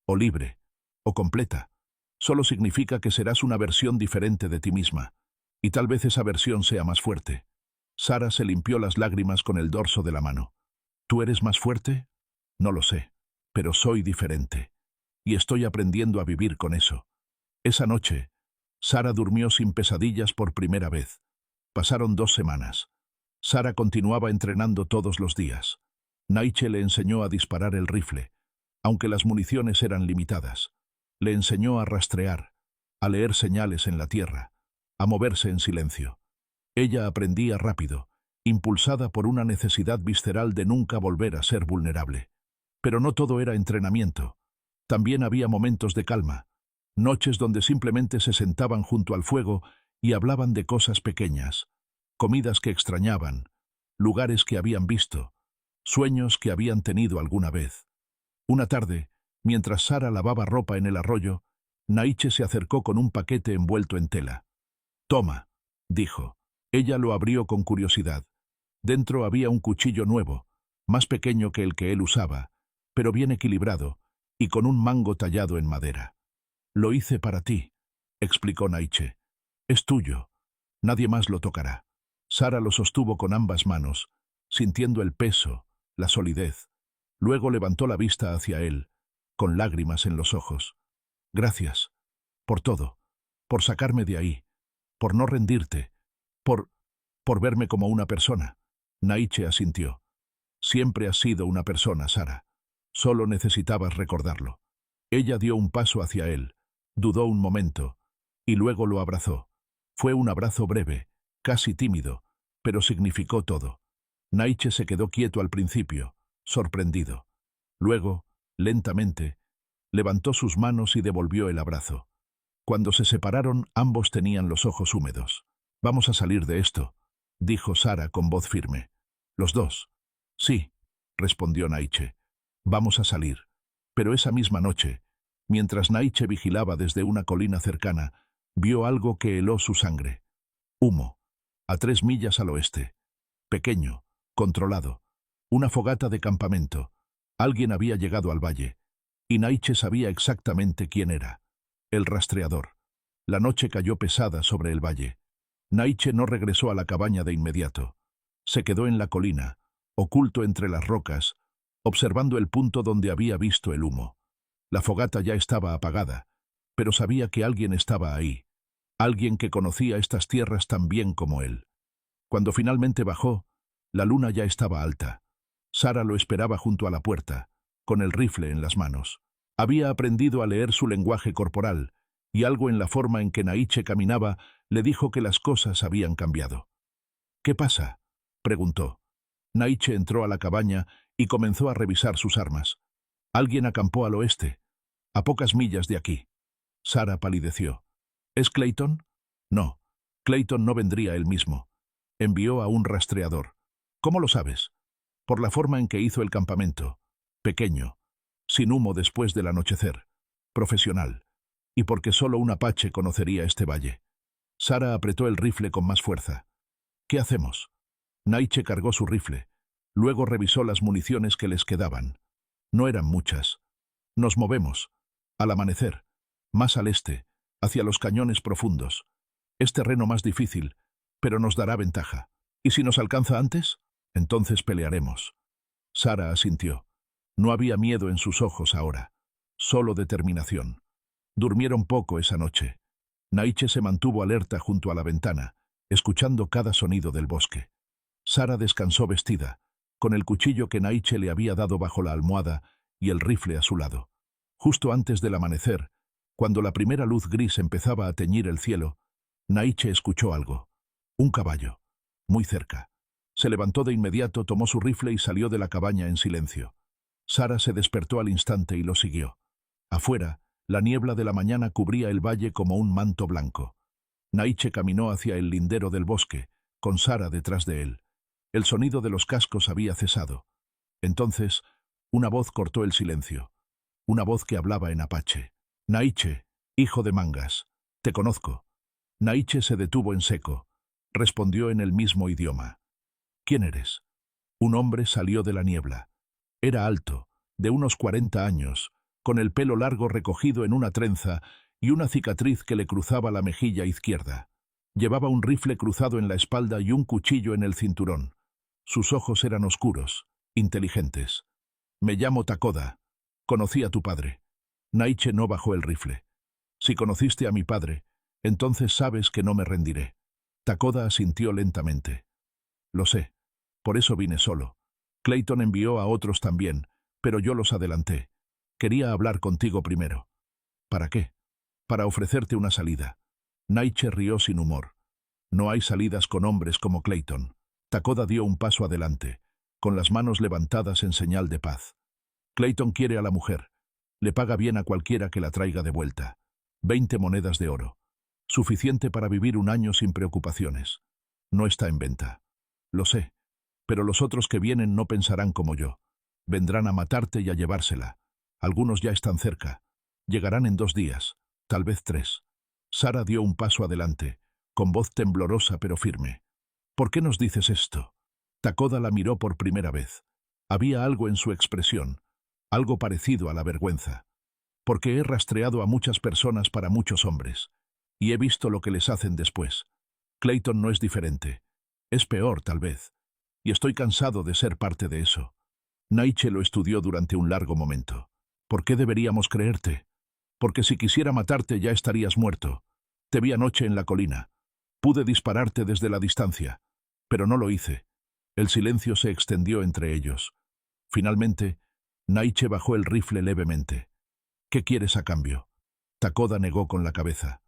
o libre, o completa. Solo significa que serás una versión diferente de ti misma. Y tal vez esa versión sea más fuerte». Sara se limpió las lágrimas con el dorso de la mano. «¿Tú eres más fuerte?» «No lo sé, pero soy diferente. Y estoy aprendiendo a vivir con eso». Esa noche, Sara durmió sin pesadillas por primera vez. Pasaron 2 semanas. Sara continuaba entrenando todos los días. Naiche le enseñó a disparar el rifle, aunque las municiones eran limitadas. Le enseñó a rastrear, a leer señales en la tierra, a moverse en silencio. Ella aprendía rápido, impulsada por una necesidad visceral de nunca volver a ser vulnerable. Pero no todo era entrenamiento. También había momentos de calma, noches donde simplemente se sentaban junto al fuego y hablaban de cosas pequeñas, comidas que extrañaban, lugares que habían visto, Sueños que habían tenido alguna vez. Una tarde, mientras Sara lavaba ropa en el arroyo, Naiche se acercó con un paquete envuelto en tela. «Toma», dijo. Ella lo abrió con curiosidad. Dentro había un cuchillo nuevo, más pequeño que el que él usaba, pero bien equilibrado, y con un mango tallado en madera. «Lo hice para ti», explicó Naiche. «Es tuyo. Nadie más lo tocará». Sara lo sostuvo con ambas manos, sintiendo el peso, la solidez. Luego levantó la vista hacia él, con lágrimas en los ojos. «Gracias. Por todo. Por sacarme de ahí. Por no rendirte. Por verme como una persona». Naiche asintió. «Siempre has sido una persona, Sara. Solo necesitabas recordarlo». Ella dio un paso hacia él, dudó un momento, y luego lo abrazó. Fue un abrazo breve, casi tímido, pero significó todo. Naiche se quedó quieto al principio, sorprendido. Luego, lentamente, levantó sus manos y devolvió el abrazo. Cuando se separaron, ambos tenían los ojos húmedos. «Vamos a salir de esto», dijo Sara con voz firme. «¿Los dos?» «Sí», respondió Naiche. «Vamos a salir». Pero esa misma noche, mientras Naiche vigilaba desde una colina cercana, vio algo que heló su sangre. Humo, a 3 millas al oeste. Pequeño, controlado. Una fogata de campamento. Alguien había llegado al valle. Y Naiche sabía exactamente quién era. El rastreador. La noche cayó pesada sobre el valle. Naiche no regresó a la cabaña de inmediato. Se quedó en la colina, oculto entre las rocas, observando el punto donde había visto el humo. La fogata ya estaba apagada, pero sabía que alguien estaba ahí. Alguien que conocía estas tierras tan bien como él. Cuando finalmente bajó, la luna ya estaba alta. Sara lo esperaba junto a la puerta, con el rifle en las manos. Había aprendido a leer su lenguaje corporal, y algo en la forma en que Naiche caminaba le dijo que las cosas habían cambiado. «¿Qué pasa?», preguntó. Naiche entró a la cabaña y comenzó a revisar sus armas. «Alguien acampó al oeste, a pocas millas de aquí». Sara palideció. «¿Es Clayton?» «No, Clayton no vendría él mismo. Envió a un rastreador». «¿Cómo lo sabes?» «Por la forma en que hizo el campamento. Pequeño, sin humo después del anochecer. Profesional. Y porque solo un apache conocería este valle». Sara apretó el rifle con más fuerza. «¿Qué hacemos?» Naiche cargó su rifle. Luego revisó las municiones que les quedaban. No eran muchas. «Nos movemos. Al amanecer. Más al este, hacia los cañones profundos. Es terreno más difícil, pero nos dará ventaja. ¿Y si nos alcanza antes? Entonces pelearemos». Sara asintió. No había miedo en sus ojos ahora, solo determinación. Durmieron poco esa noche. Naiche se mantuvo alerta junto a la ventana, escuchando cada sonido del bosque. Sara descansó vestida, con el cuchillo que Naiche le había dado bajo la almohada y el rifle a su lado. Justo antes del amanecer, cuando la primera luz gris empezaba a teñir el cielo, Naiche escuchó algo. Un caballo, muy cerca. Se levantó de inmediato, tomó su rifle y salió de la cabaña en silencio. Sara se despertó al instante y lo siguió. Afuera, la niebla de la mañana cubría el valle como un manto blanco. Naiche caminó hacia el lindero del bosque, con Sara detrás de él. El sonido de los cascos había cesado. Entonces, una voz cortó el silencio. Una voz que hablaba en apache. «Naiche, hijo de Mangas, te conozco». Naiche se detuvo en seco. Respondió en el mismo idioma. «¿Quién eres?» Un hombre salió de la niebla. Era alto, de unos 40 años, con el pelo largo recogido en una trenza y una cicatriz que le cruzaba la mejilla izquierda. Llevaba un rifle cruzado en la espalda y un cuchillo en el cinturón. Sus ojos eran oscuros, inteligentes. «Me llamo Takoda. Conocí a tu padre». Naiche no bajó el rifle. «Si conociste a mi padre, entonces sabes que no me rendiré». Takoda asintió lentamente. «Lo sé. Por eso vine solo. Clayton envió a otros también, pero yo los adelanté. Quería hablar contigo primero». «¿Para qué?» «Para ofrecerte una salida». Naiche rió sin humor. «No hay salidas con hombres como Clayton». Takoda dio un paso adelante, con las manos levantadas en señal de paz. «Clayton quiere a la mujer. Le paga bien a cualquiera que la traiga de vuelta. 20 monedas de oro. Suficiente para vivir un año sin preocupaciones. No está en venta». «Lo sé. Pero los otros que vienen no pensarán como yo. Vendrán a matarte y a llevársela. Algunos ya están cerca. Llegarán en 2 días, tal vez 3. Sara dio un paso adelante, con voz temblorosa pero firme. ¿Por qué nos dices esto? Takoda la miró por primera vez. Había algo en su expresión, algo parecido a la vergüenza. Porque he rastreado a muchas personas para muchos hombres. Y he visto lo que les hacen después. Clayton no es diferente. Es peor, tal vez. Y estoy cansado de ser parte de eso. Naiche lo estudió durante un largo momento. ¿Por qué deberíamos creerte? Porque si quisiera matarte ya estarías muerto. Te vi anoche en la colina. Pude dispararte desde la distancia, pero no lo hice. El silencio se extendió entre ellos. Finalmente, Naiche bajó el rifle levemente. ¿Qué quieres a cambio? Takoda negó con la cabeza.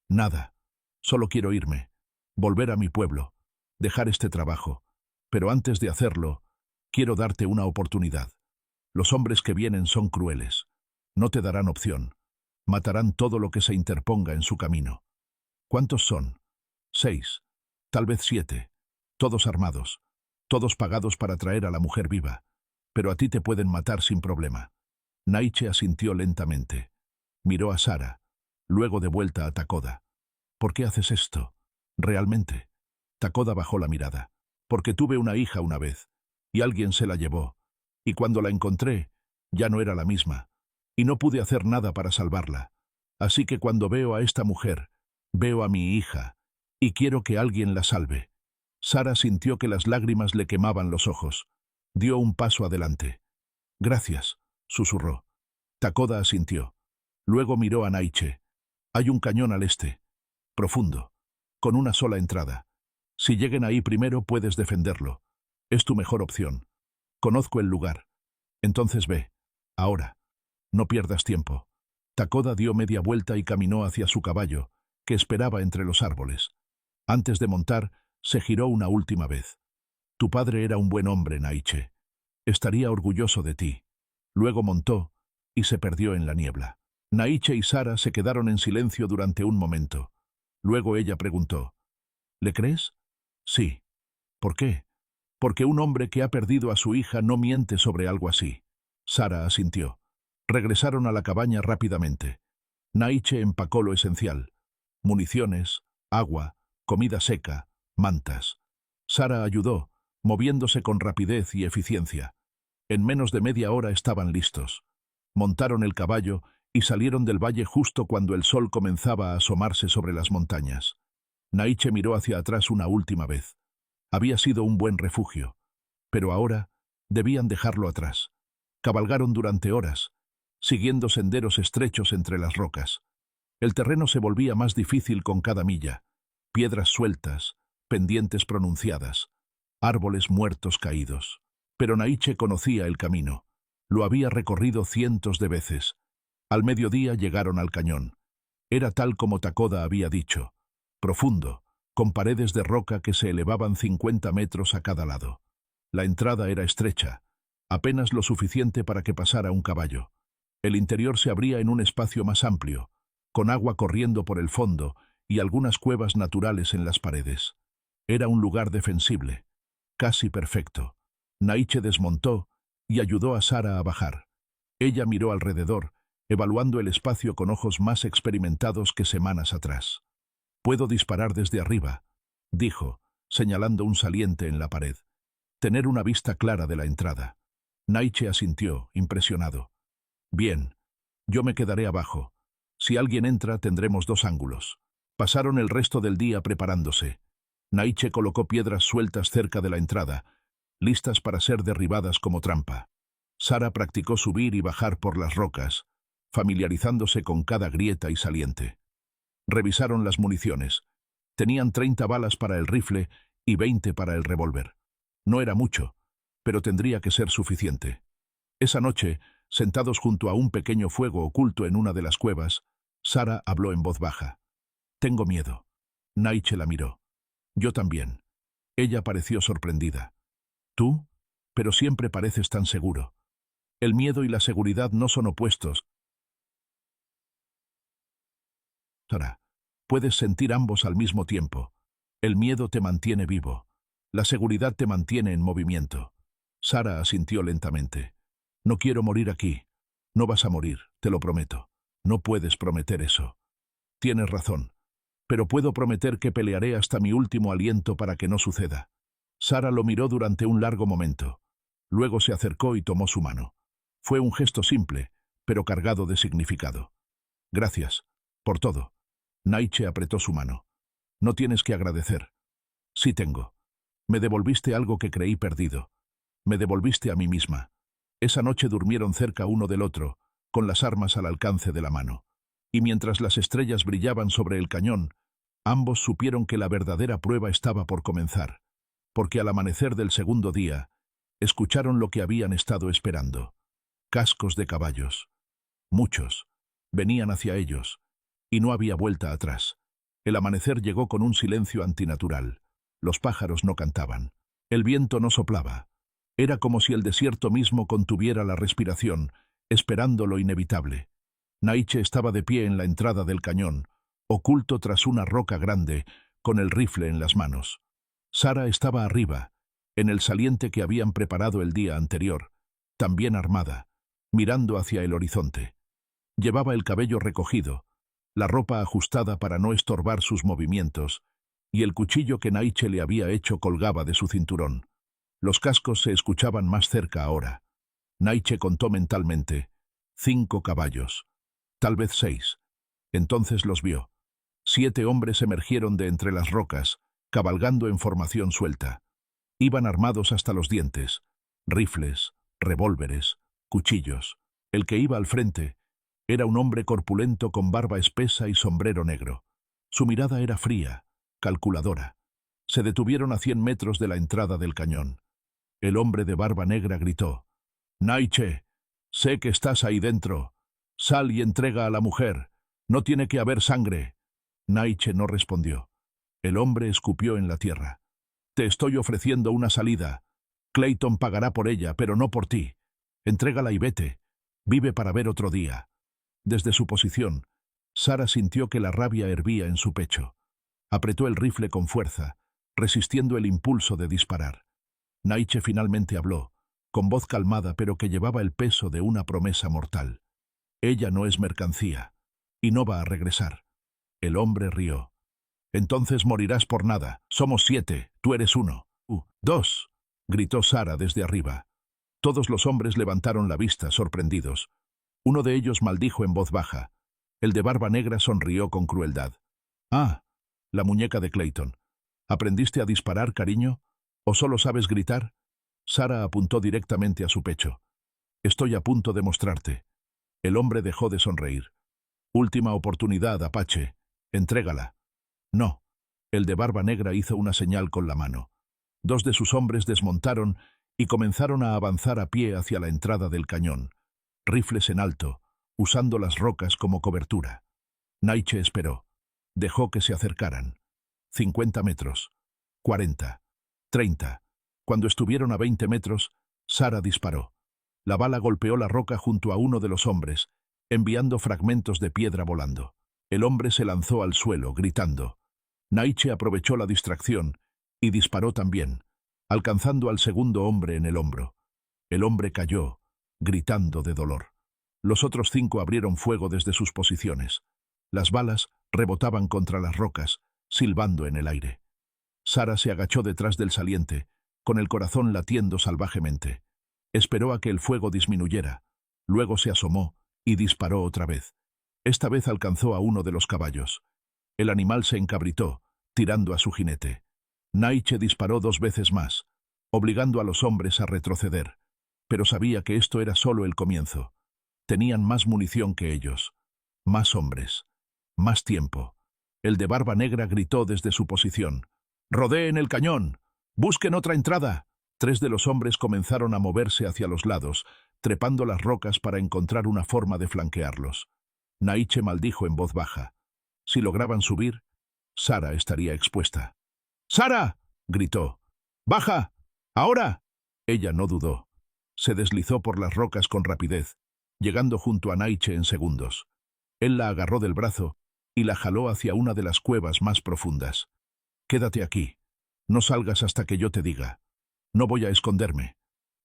Nada. Solo quiero irme. Volver a mi pueblo. Dejar este trabajo. Pero antes de hacerlo, quiero darte una oportunidad. Los hombres que vienen son crueles. No te darán opción. Matarán todo lo que se interponga en su camino. ¿Cuántos son? 6. Tal vez 7. Todos armados. Todos pagados para traer a la mujer viva. Pero a ti te pueden matar sin problema. Naiche asintió lentamente. Miró a Sara. Luego de vuelta a Takoda. ¿Por qué haces esto? ¿Realmente? Takoda bajó la mirada. Porque tuve una hija una vez. Y alguien se la llevó. Y cuando la encontré, ya no era la misma. Y no pude hacer nada para salvarla. Así que cuando veo a esta mujer, veo a mi hija. Y quiero que alguien la salve. Sara sintió que las lágrimas le quemaban los ojos. Dio un paso adelante. Gracias, susurró. Takoda asintió. Luego miró a Naiche. Hay un cañón al este. Profundo. Con una sola entrada. Si lleguen ahí primero puedes defenderlo. Es tu mejor opción. Conozco el lugar. Entonces ve. Ahora. No pierdas tiempo. Takoda dio media vuelta y caminó hacia su caballo, que esperaba entre los árboles. Antes de montar, se giró una última vez. Tu padre era un buen hombre, Naiche. Estaría orgulloso de ti. Luego montó y se perdió en la niebla. Naiche y Sara se quedaron en silencio durante un momento. Luego ella preguntó, ¿le crees? Sí. ¿Por qué? Porque un hombre que ha perdido a su hija no miente sobre algo así. Sara asintió. Regresaron a la cabaña rápidamente. Naiche empacó lo esencial. Municiones, agua, comida seca, mantas. Sara ayudó, moviéndose con rapidez y eficiencia. En menos de media hora estaban listos. Montaron el caballo y salieron del valle justo cuando el sol comenzaba a asomarse sobre las montañas. Naiche miró hacia atrás una última vez. Había sido un buen refugio, pero ahora debían dejarlo atrás. Cabalgaron durante horas, siguiendo senderos estrechos entre las rocas. El terreno se volvía más difícil con cada milla. Piedras sueltas, pendientes pronunciadas, árboles muertos caídos. Pero Naiche conocía el camino. Lo había recorrido cientos de veces. Al mediodía llegaron al cañón. Era tal como Takoda había dicho. Profundo, con paredes de roca que se elevaban 50 metros a cada lado. La entrada era estrecha, apenas lo suficiente para que pasara un caballo. El interior se abría en un espacio más amplio, con agua corriendo por el fondo y algunas cuevas naturales en las paredes. Era un lugar defensible, casi perfecto. Naiche desmontó y ayudó a Sara a bajar. Ella miró alrededor, evaluando el espacio con ojos más experimentados que semanas atrás. «Puedo disparar desde arriba», dijo, señalando un saliente en la pared. «Tener una vista clara de la entrada». Naiche asintió, impresionado. «Bien, yo me quedaré abajo. Si alguien entra, tendremos 2 ángulos». Pasaron el resto del día preparándose. Naiche colocó piedras sueltas cerca de la entrada, listas para ser derribadas como trampa. Sara practicó subir y bajar por las rocas, familiarizándose con cada grieta y saliente. Revisaron las municiones. Tenían 30 balas para el rifle y 20 para el revólver. No era mucho, pero tendría que ser suficiente. Esa noche, sentados junto a un pequeño fuego oculto en una de las cuevas, Sara habló en voz baja. «Tengo miedo». Naiche la miró. «Yo también». Ella pareció sorprendida. «¿Tú? Pero siempre pareces tan seguro». El miedo y la seguridad no son opuestos. Sara, puedes sentir ambos al mismo tiempo. El miedo te mantiene vivo. La seguridad te mantiene en movimiento. Sara asintió lentamente. No quiero morir aquí. No vas a morir, te lo prometo. No puedes prometer eso. Tienes razón. Pero puedo prometer que pelearé hasta mi último aliento para que no suceda. Sara lo miró durante un largo momento. Luego se acercó y tomó su mano. Fue un gesto simple, pero cargado de significado. Gracias. Por todo. Naiche apretó su mano. No tienes que agradecer. Sí tengo. Me devolviste algo que creí perdido. Me devolviste a mí misma. Esa noche durmieron cerca uno del otro, con las armas al alcance de la mano. Y mientras las estrellas brillaban sobre el cañón, ambos supieron que la verdadera prueba estaba por comenzar, porque al amanecer del segundo día, escucharon lo que habían estado esperando. Cascos de caballos. Muchos. Venían hacia ellos, y no había vuelta atrás. El amanecer llegó con un silencio antinatural. Los pájaros no cantaban. El viento no soplaba. Era como si el desierto mismo contuviera la respiración, esperando lo inevitable. Naiche estaba de pie en la entrada del cañón, oculto tras una roca grande, con el rifle en las manos. Sara estaba arriba, en el saliente que habían preparado el día anterior, también armada, mirando hacia el horizonte. Llevaba el cabello recogido, la ropa ajustada para no estorbar sus movimientos, y el cuchillo que Naiche le había hecho colgaba de su cinturón. Los cascos se escuchaban más cerca ahora. Naiche contó mentalmente. 5 caballos. Tal vez 6. Entonces los vio. 7 hombres emergieron de entre las rocas, cabalgando en formación suelta. Iban armados hasta los dientes. Rifles, revólveres, cuchillos. El que iba al frente era un hombre corpulento con barba espesa y sombrero negro. Su mirada era fría, calculadora. Se detuvieron a 100 metros de la entrada del cañón. El hombre de barba negra gritó. «Naiche, sé que estás ahí dentro. Sal y entrega a la mujer. No tiene que haber sangre». Naiche no respondió. El hombre escupió en la tierra. «Te estoy ofreciendo una salida. Clayton pagará por ella, pero no por ti. Entrégala y vete. Vive para ver otro día». Desde su posición, Sara sintió que la rabia hervía en su pecho. Apretó el rifle con fuerza, resistiendo el impulso de disparar. Naiche finalmente habló, con voz calmada pero que llevaba el peso de una promesa mortal. «Ella no es mercancía, y no va a regresar». El hombre rió. «Entonces morirás por nada. Somos 7, tú eres 1. 2, gritó Sara desde arriba. Todos los hombres levantaron la vista, sorprendidos. Uno de ellos maldijo en voz baja. El de barba negra sonrió con crueldad. «Ah, la muñeca de Clayton. ¿Aprendiste a disparar, cariño? ¿O solo sabes gritar?» Sara apuntó directamente a su pecho. «Estoy a punto de mostrarte». El hombre dejó de sonreír. «Última oportunidad, Apache. Entrégala». «No». El de barba negra hizo una señal con la mano. 2 de sus hombres desmontaron y comenzaron a avanzar a pie hacia la entrada del cañón, rifles en alto, usando las rocas como cobertura. Naiche esperó. Dejó que se acercaran. 50 metros. 40. 30. Cuando estuvieron a 20 metros, Sara disparó. La bala golpeó la roca junto a uno de los hombres, enviando fragmentos de piedra volando. El hombre se lanzó al suelo, gritando. Naiche aprovechó la distracción y disparó también, alcanzando al segundo hombre en el hombro. El hombre cayó, gritando de dolor. Los otros 5 abrieron fuego desde sus posiciones. Las balas rebotaban contra las rocas, silbando en el aire. Sara se agachó detrás del saliente, con el corazón latiendo salvajemente. Esperó a que el fuego disminuyera. Luego se asomó y disparó otra vez. Esta vez alcanzó a uno de los caballos. El animal se encabritó, tirando a su jinete. Naiche disparó 2 veces más, obligando a los hombres a retroceder. Pero sabía que esto era solo el comienzo. Tenían más munición que ellos. Más hombres. Más tiempo. El de barba negra gritó desde su posición. «¡Rodeen el cañón! ¡Busquen otra entrada!». 3 de los hombres comenzaron a moverse hacia los lados, trepando las rocas para encontrar una forma de flanquearlos. Naiche maldijo en voz baja. Si lograban subir, Sara estaría expuesta. «¡Sara!», gritó. «¡Baja! ¡Ahora!». Ella no dudó. Se deslizó por las rocas con rapidez, llegando junto a Naiche en segundos. Él la agarró del brazo y la jaló hacia una de las cuevas más profundas. «Quédate aquí. No salgas hasta que yo te diga. No voy a esconderme.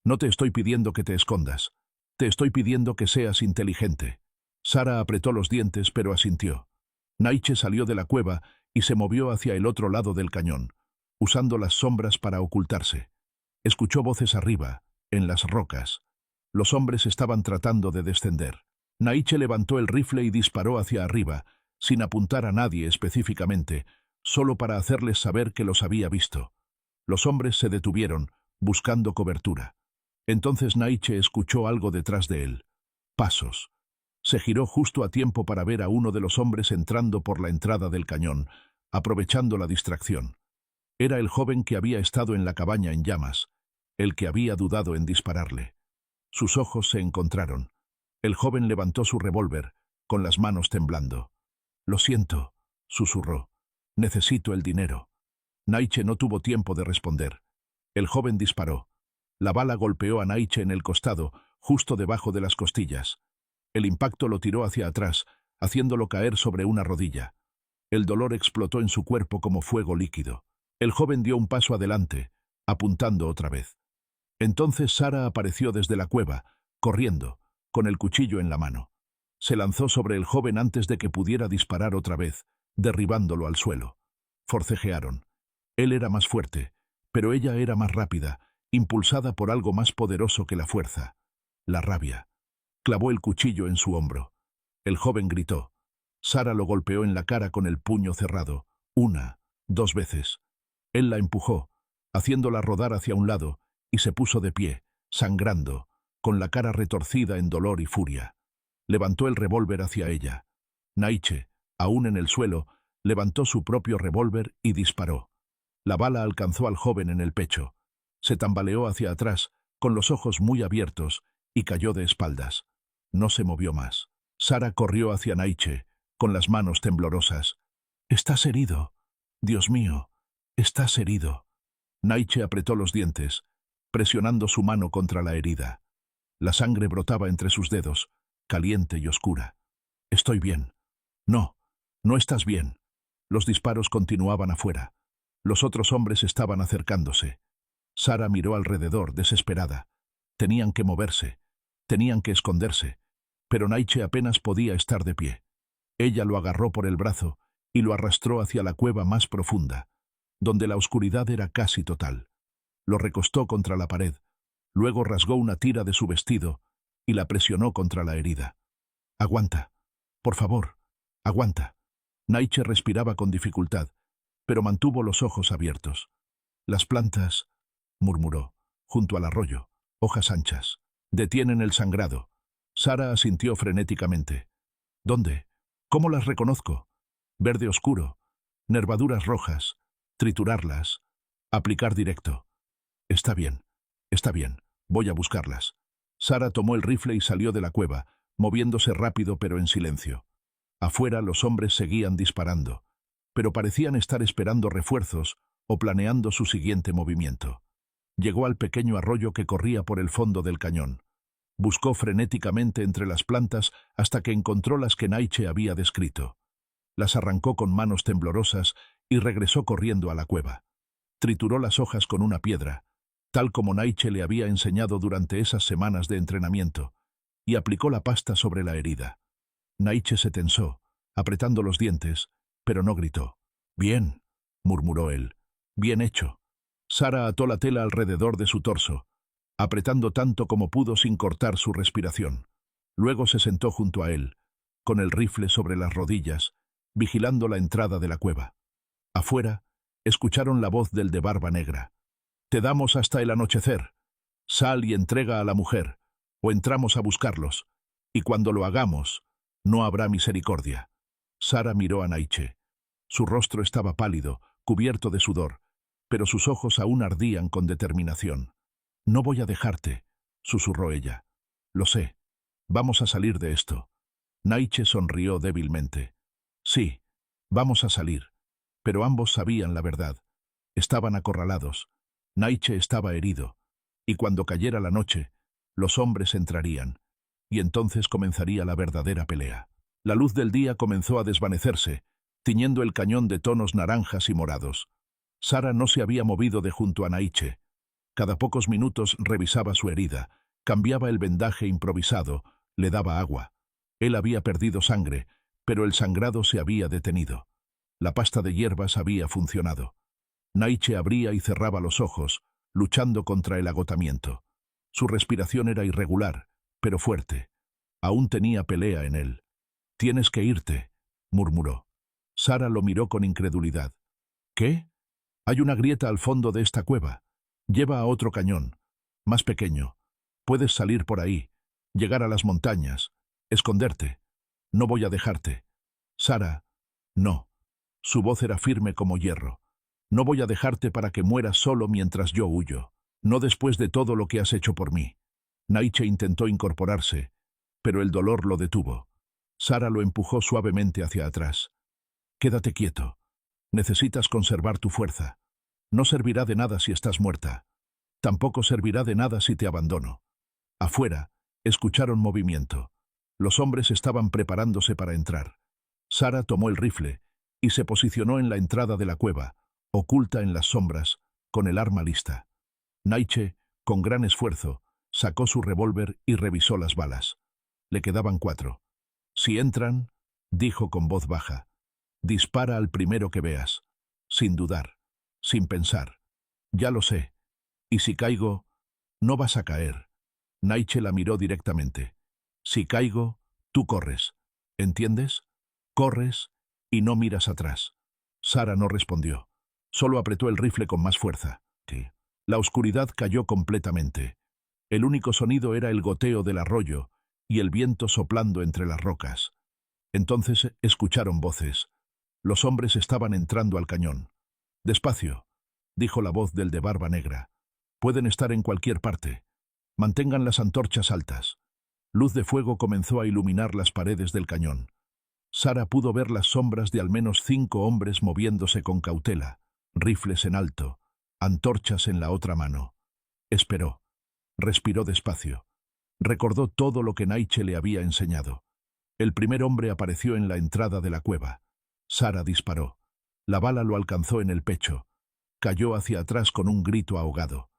No te estoy pidiendo que te escondas. Te estoy pidiendo que seas inteligente. Sara apretó los dientes, pero asintió. Naiche salió de la cueva y se movió hacia el otro lado del cañón, usando las sombras para ocultarse. Escuchó voces arriba, en las rocas. Los hombres estaban tratando de descender. Naiche levantó el rifle y disparó hacia arriba, sin apuntar a nadie específicamente, solo para hacerles saber que los había visto. Los hombres se detuvieron, buscando cobertura. Entonces Naiche escuchó algo detrás de él. Pasos. Se giró justo a tiempo para ver a uno de los hombres entrando por la entrada del cañón, aprovechando la distracción. Era el joven que había estado en la cabaña en llamas, el que había dudado en dispararle. Sus ojos se encontraron. El joven levantó su revólver, con las manos temblando. «Lo siento», susurró. «Necesito el dinero». Naiche no tuvo tiempo de responder. El joven disparó. La bala golpeó a Naiche en el costado, justo debajo de las costillas. El impacto lo tiró hacia atrás, haciéndolo caer sobre una rodilla. El dolor explotó en su cuerpo como fuego líquido. El joven dio un paso adelante, apuntando otra vez. Entonces Sara apareció desde la cueva, corriendo, con el cuchillo en la mano. Se lanzó sobre el joven antes de que pudiera disparar otra vez, derribándolo al suelo. Forcejearon. Él era más fuerte, pero ella era más rápida, impulsada por algo más poderoso que la fuerza: la rabia. Clavó el cuchillo en su hombro. El joven gritó. Sara lo golpeó en la cara con el puño cerrado, 1, 2 veces. Él la empujó, haciéndola rodar hacia un lado, y se puso de pie, sangrando, con la cara retorcida en dolor y furia. Levantó el revólver hacia ella. Naiche, aún en el suelo, levantó su propio revólver y disparó. La bala alcanzó al joven en el pecho. Se tambaleó hacia atrás, con los ojos muy abiertos, y cayó de espaldas. No se movió más. Sara corrió hacia Naiche, con las manos temblorosas. «Estás herido. Dios mío, estás herido». Naiche apretó los dientes, presionando su mano contra la herida. La sangre brotaba entre sus dedos, caliente y oscura. «Estoy bien». «No, no estás bien». Los disparos continuaban afuera. Los otros hombres estaban acercándose. Sara miró alrededor, desesperada. Tenían que moverse. Tenían que esconderse. Pero Naiche apenas podía estar de pie. Ella lo agarró por el brazo y lo arrastró hacia la cueva más profunda, donde la oscuridad era casi total. Lo recostó contra la pared, luego rasgó una tira de su vestido y la presionó contra la herida. «Aguanta. Por favor, aguanta». Naiche respiraba con dificultad, pero mantuvo los ojos abiertos. «Las plantas», murmuró, «junto al arroyo, hojas anchas, detienen el sangrado». Sara asintió frenéticamente. «¿Dónde? ¿Cómo las reconozco? Verde oscuro, nervaduras rojas, triturarlas, aplicar directo». Está bien, voy a buscarlas». Sara tomó el rifle y salió de la cueva, moviéndose rápido pero en silencio. Afuera los hombres seguían disparando, pero parecían estar esperando refuerzos o planeando su siguiente movimiento. Llegó al pequeño arroyo que corría por el fondo del cañón. Buscó frenéticamente entre las plantas hasta que encontró las que Naiche había descrito. Las arrancó con manos temblorosas y regresó corriendo a la cueva. Trituró las hojas con una piedra, tal como Naiche le había enseñado durante esas semanas de entrenamiento, y aplicó la pasta sobre la herida. Naiche se tensó, apretando los dientes, pero no gritó. «Bien», murmuró él. «Bien hecho». Sara ató la tela alrededor de su torso, apretando tanto como pudo sin cortar su respiración. Luego se sentó junto a él, con el rifle sobre las rodillas, vigilando la entrada de la cueva. Afuera, escucharon la voz del de barba negra. «Te damos hasta el anochecer. Sal y entrega a la mujer, o entramos a buscarlos, y cuando lo hagamos, no habrá misericordia». Sara miró a Naiche. Su rostro estaba pálido, cubierto de sudor, pero sus ojos aún ardían con determinación. «No voy a dejarte», susurró ella. «Lo sé. Vamos a salir de esto». Naiche sonrió débilmente. «Sí, vamos a salir». Pero ambos sabían la verdad. Estaban acorralados. Naiche estaba herido. Y cuando cayera la noche, los hombres entrarían. Y entonces comenzaría la verdadera pelea. La luz del día comenzó a desvanecerse, tiñendo el cañón de tonos naranjas y morados. Sara no se había movido de junto a Naiche. Cada pocos minutos revisaba su herida, cambiaba el vendaje improvisado, le daba agua. Él había perdido sangre, pero el sangrado se había detenido. La pasta de hierbas había funcionado. Naiche abría y cerraba los ojos, luchando contra el agotamiento. Su respiración era irregular, pero fuerte. Aún tenía pelea en él. «Tienes que irte», murmuró. Sara lo miró con incredulidad. «¿Qué? Hay una grieta al fondo de esta cueva. Lleva a otro cañón, más pequeño. Puedes salir por ahí, llegar a las montañas, esconderte. No voy a dejarte». «Sara, no». Su voz era firme como hierro. «No voy a dejarte para que mueras solo mientras yo huyo. No después de todo lo que has hecho por mí». Naiche intentó incorporarse, pero el dolor lo detuvo. Sara lo empujó suavemente hacia atrás. «Quédate quieto. Necesitas conservar tu fuerza. No servirá de nada si estás muerta. Tampoco servirá de nada si te abandono». Afuera, escucharon movimiento. Los hombres estaban preparándose para entrar. Sara tomó el rifle y se posicionó en la entrada de la cueva, oculta en las sombras, con el arma lista. Naiche, con gran esfuerzo, sacó su revólver y revisó las balas. Le quedaban 4. «Si entran», dijo con voz baja, «dispara al primero que veas, sin dudar, sin pensar. Ya lo sé. Y si caigo, no vas a caer». Naiche la miró directamente. «Si caigo, tú corres. ¿Entiendes? Corres y no miras atrás». Sara no respondió. Solo apretó el rifle con más fuerza. Sí. La oscuridad cayó completamente. El único sonido era el goteo del arroyo y el viento soplando entre las rocas. Entonces escucharon voces. Los hombres estaban entrando al cañón. «Despacio», dijo la voz del de barba negra. «Pueden estar en cualquier parte. Mantengan las antorchas altas». Luz de fuego comenzó a iluminar las paredes del cañón. Sara pudo ver las sombras de al menos 5 hombres moviéndose con cautela, rifles en alto, antorchas en la otra mano. Esperó. Respiró despacio. Recordó todo lo que Naiche le había enseñado. El primer hombre apareció en la entrada de la cueva. Sara disparó. La bala lo alcanzó en el pecho. Cayó hacia atrás con un grito ahogado.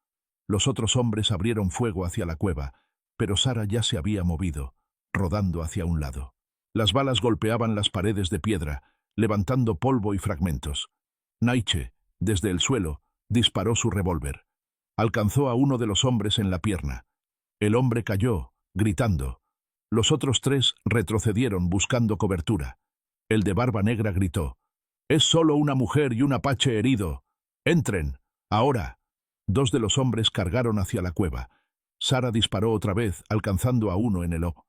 Los otros hombres abrieron fuego hacia la cueva, pero Sara ya se había movido, rodando hacia un lado. Las balas golpeaban las paredes de piedra, levantando polvo y fragmentos. Naiche, desde el suelo, disparó su revólver. Alcanzó a uno de los hombres en la pierna. El hombre cayó, gritando. Los otros 3 retrocedieron buscando cobertura. El de barba negra gritó: «Es solo una mujer y un apache herido. ¡Entren! ¡Ahora!». 2 de los hombres cargaron hacia la cueva. Sara disparó otra vez, alcanzando a uno en el ojo.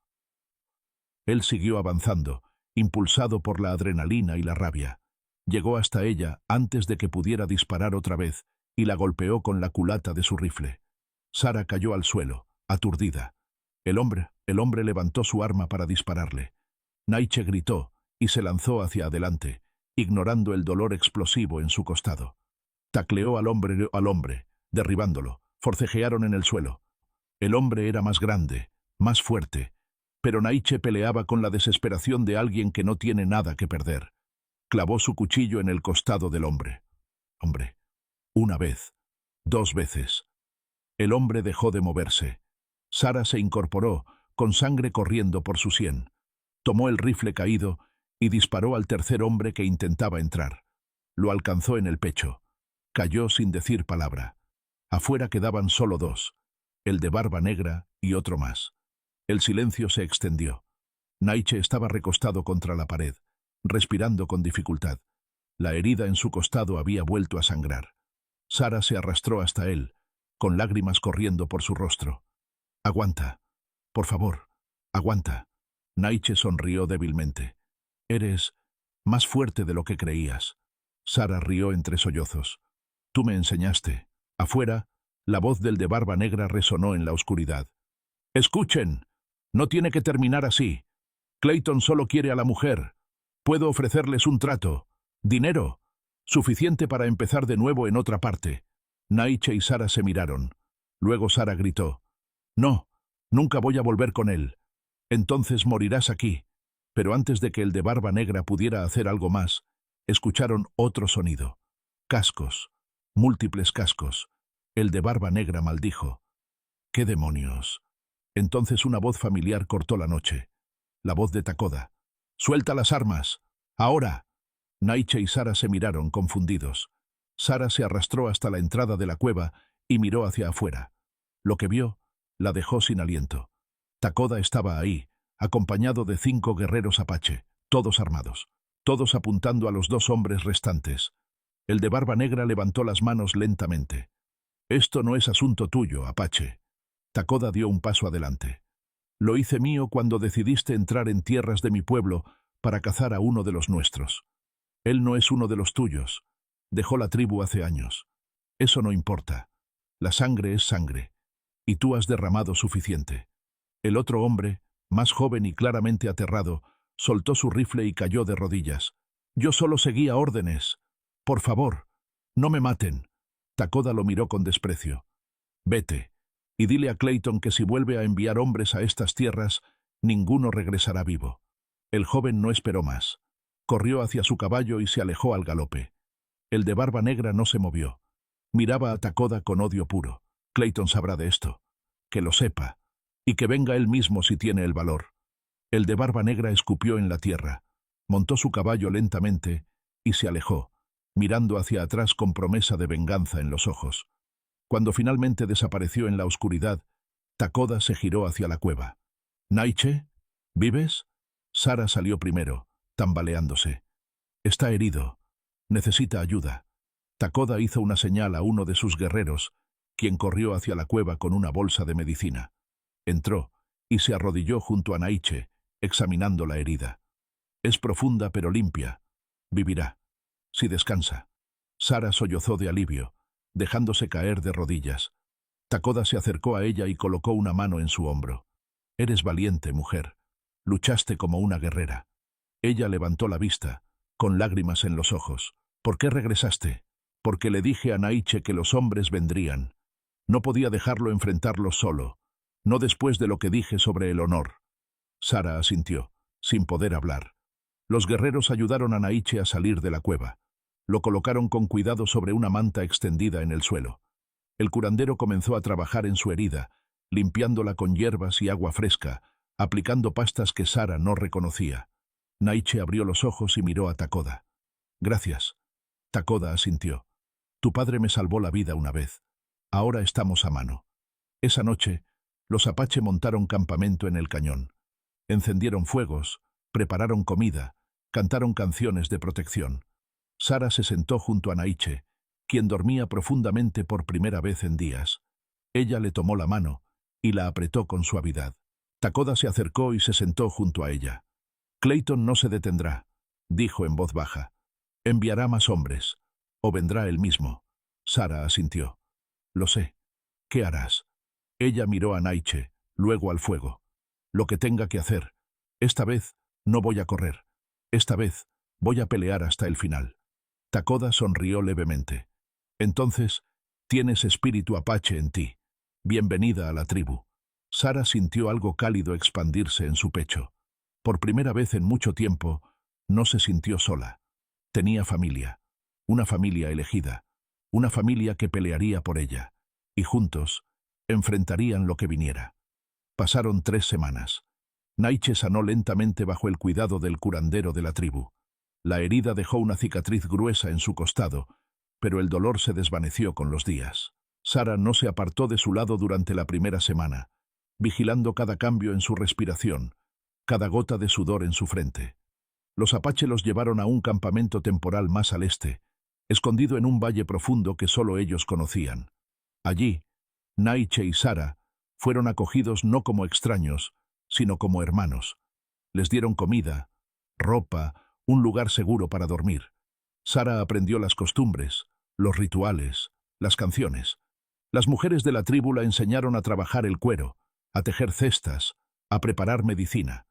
Él siguió avanzando, impulsado por la adrenalina y la rabia. Llegó hasta ella antes de que pudiera disparar otra vez y la golpeó con la culata de su rifle. Sara cayó al suelo, aturdida. El hombre levantó su arma para dispararle. Naiche gritó y se lanzó hacia adelante, ignorando el dolor explosivo en su costado. Tacleó al hombre, derribándolo. Forcejearon en el suelo. El hombre era más grande, más fuerte, pero Naiche peleaba con la desesperación de alguien que no tiene nada que perder. Clavó su cuchillo en el costado del hombre. Una vez, 2 veces. El hombre dejó de moverse. Sara se incorporó, con sangre corriendo por su sien. Tomó el rifle caído y disparó al tercer hombre que intentaba entrar. Lo alcanzó en el pecho. Cayó sin decir palabra. Afuera quedaban solo 2, el de barba negra y otro más. El silencio se extendió. Naiche estaba recostado contra la pared, respirando con dificultad. La herida en su costado había vuelto a sangrar. Sara se arrastró hasta él, con lágrimas corriendo por su rostro. «Aguanta. Por favor, aguanta». Naiche sonrió débilmente. «Eres más fuerte de lo que creías». Sara rió entre sollozos. «Tú me enseñaste». Afuera, la voz del de barba negra resonó en la oscuridad. «Escuchen. No tiene que terminar así. Clayton solo quiere a la mujer. Puedo ofrecerles un trato. Dinero. Suficiente para empezar de nuevo en otra parte». Naiche y Sara se miraron. Luego Sara gritó: «No, nunca voy a volver con él. Entonces morirás aquí». Pero antes de que el de barba negra pudiera hacer algo más, escucharon otro sonido. Cascos, múltiples cascos. El de barba negra maldijo. ¡Qué demonios! Entonces una voz familiar cortó la noche. La voz de Takoda. ¡Suelta las armas! ¡Ahora! Naiche y Sara se miraron, confundidos. Sara se arrastró hasta la entrada de la cueva y miró hacia afuera. Lo que vio la dejó sin aliento. Takoda estaba ahí, acompañado de 5 guerreros apache, todos armados, todos apuntando a los 2 hombres restantes. El de barba negra levantó las manos lentamente. «Esto no es asunto tuyo, apache». Takoda dio un paso adelante. «Lo hice mío cuando decidiste entrar en tierras de mi pueblo para cazar a uno de los nuestros. Él no es uno de los tuyos. Dejó la tribu hace años. Eso no importa. La sangre es sangre. Y tú has derramado suficiente». El otro hombre, más joven y claramente aterrado, soltó su rifle y cayó de rodillas. «Yo solo seguía órdenes. Por favor, no me maten». Takoda lo miró con desprecio. «Vete, y dile a Clayton que si vuelve a enviar hombres a estas tierras, ninguno regresará vivo». El joven no esperó más. Corrió hacia su caballo y se alejó al galope. El de barba negra no se movió. Miraba a Takoda con odio puro. «Clayton sabrá de esto. Que lo sepa. Y que venga él mismo si tiene el valor». El de barba negra escupió en la tierra, montó su caballo lentamente y se alejó, mirando hacia atrás con promesa de venganza en los ojos. Cuando finalmente desapareció en la oscuridad, Takoda se giró hacia la cueva. «¿Naiche? ¿Vives?» Sara salió primero, tambaleándose. «Está herido. Necesita ayuda». Takoda hizo una señal a uno de sus guerreros, quien corrió hacia la cueva con una bolsa de medicina. Entró y se arrodilló junto a Naiche, examinando la herida. «Es profunda pero limpia. Vivirá. Si descansa». Sara sollozó de alivio, dejándose caer de rodillas. Takoda se acercó a ella y colocó una mano en su hombro. «Eres valiente, mujer. Luchaste como una guerrera». Ella levantó la vista, con lágrimas en los ojos. «¿Por qué regresaste?» «Porque le dije a Naiche que los hombres vendrían. No podía dejarlo enfrentarlos solo, no después de lo que dije sobre el honor». Sara asintió, sin poder hablar. Los guerreros ayudaron a Naiche a salir de la cueva. Lo colocaron con cuidado sobre una manta extendida en el suelo. El curandero comenzó a trabajar en su herida, limpiándola con hierbas y agua fresca, aplicando pastas que Sara no reconocía. Naiche abrió los ojos y miró a Takoda. «Gracias». Takoda asintió. «Tu padre me salvó la vida una vez. Ahora estamos a mano». Esa noche, los apache montaron campamento en el cañón. Encendieron fuegos, prepararon comida, cantaron canciones de protección. Sara se sentó junto a Naiche, quien dormía profundamente por primera vez en días. Ella le tomó la mano y la apretó con suavidad. Takoda se acercó y se sentó junto a ella. «Clayton no se detendrá», dijo en voz baja. «Enviará más hombres, o vendrá él mismo». Sara asintió. «Lo sé. ¿Qué harás?» Ella miró a Naiche, luego al fuego. «Lo que tenga que hacer. Esta vez no voy a correr. Esta vez voy a pelear hasta el final». Takoda sonrió levemente. «Entonces, tienes espíritu apache en ti. Bienvenida a la tribu». Sara sintió algo cálido expandirse en su pecho. Por primera vez en mucho tiempo, no se sintió sola. Tenía familia, una familia elegida, una familia que pelearía por ella, y juntos enfrentarían lo que viniera. Pasaron 3 semanas. Naiche sanó lentamente bajo el cuidado del curandero de la tribu. La herida dejó una cicatriz gruesa en su costado, pero el dolor se desvaneció con los días. Sara no se apartó de su lado durante la primera semana, vigilando cada cambio en su respiración, cada gota de sudor en su frente. Los apache los llevaron a un campamento temporal más al este, escondido en un valle profundo que solo ellos conocían. Allí, Naiche y Sara fueron acogidos no como extraños, sino como hermanos. Les dieron comida, ropa, un lugar seguro para dormir. Sara aprendió las costumbres, los rituales, las canciones. Las mujeres de la tribu la enseñaron a trabajar el cuero, a tejer cestas, a preparar medicina.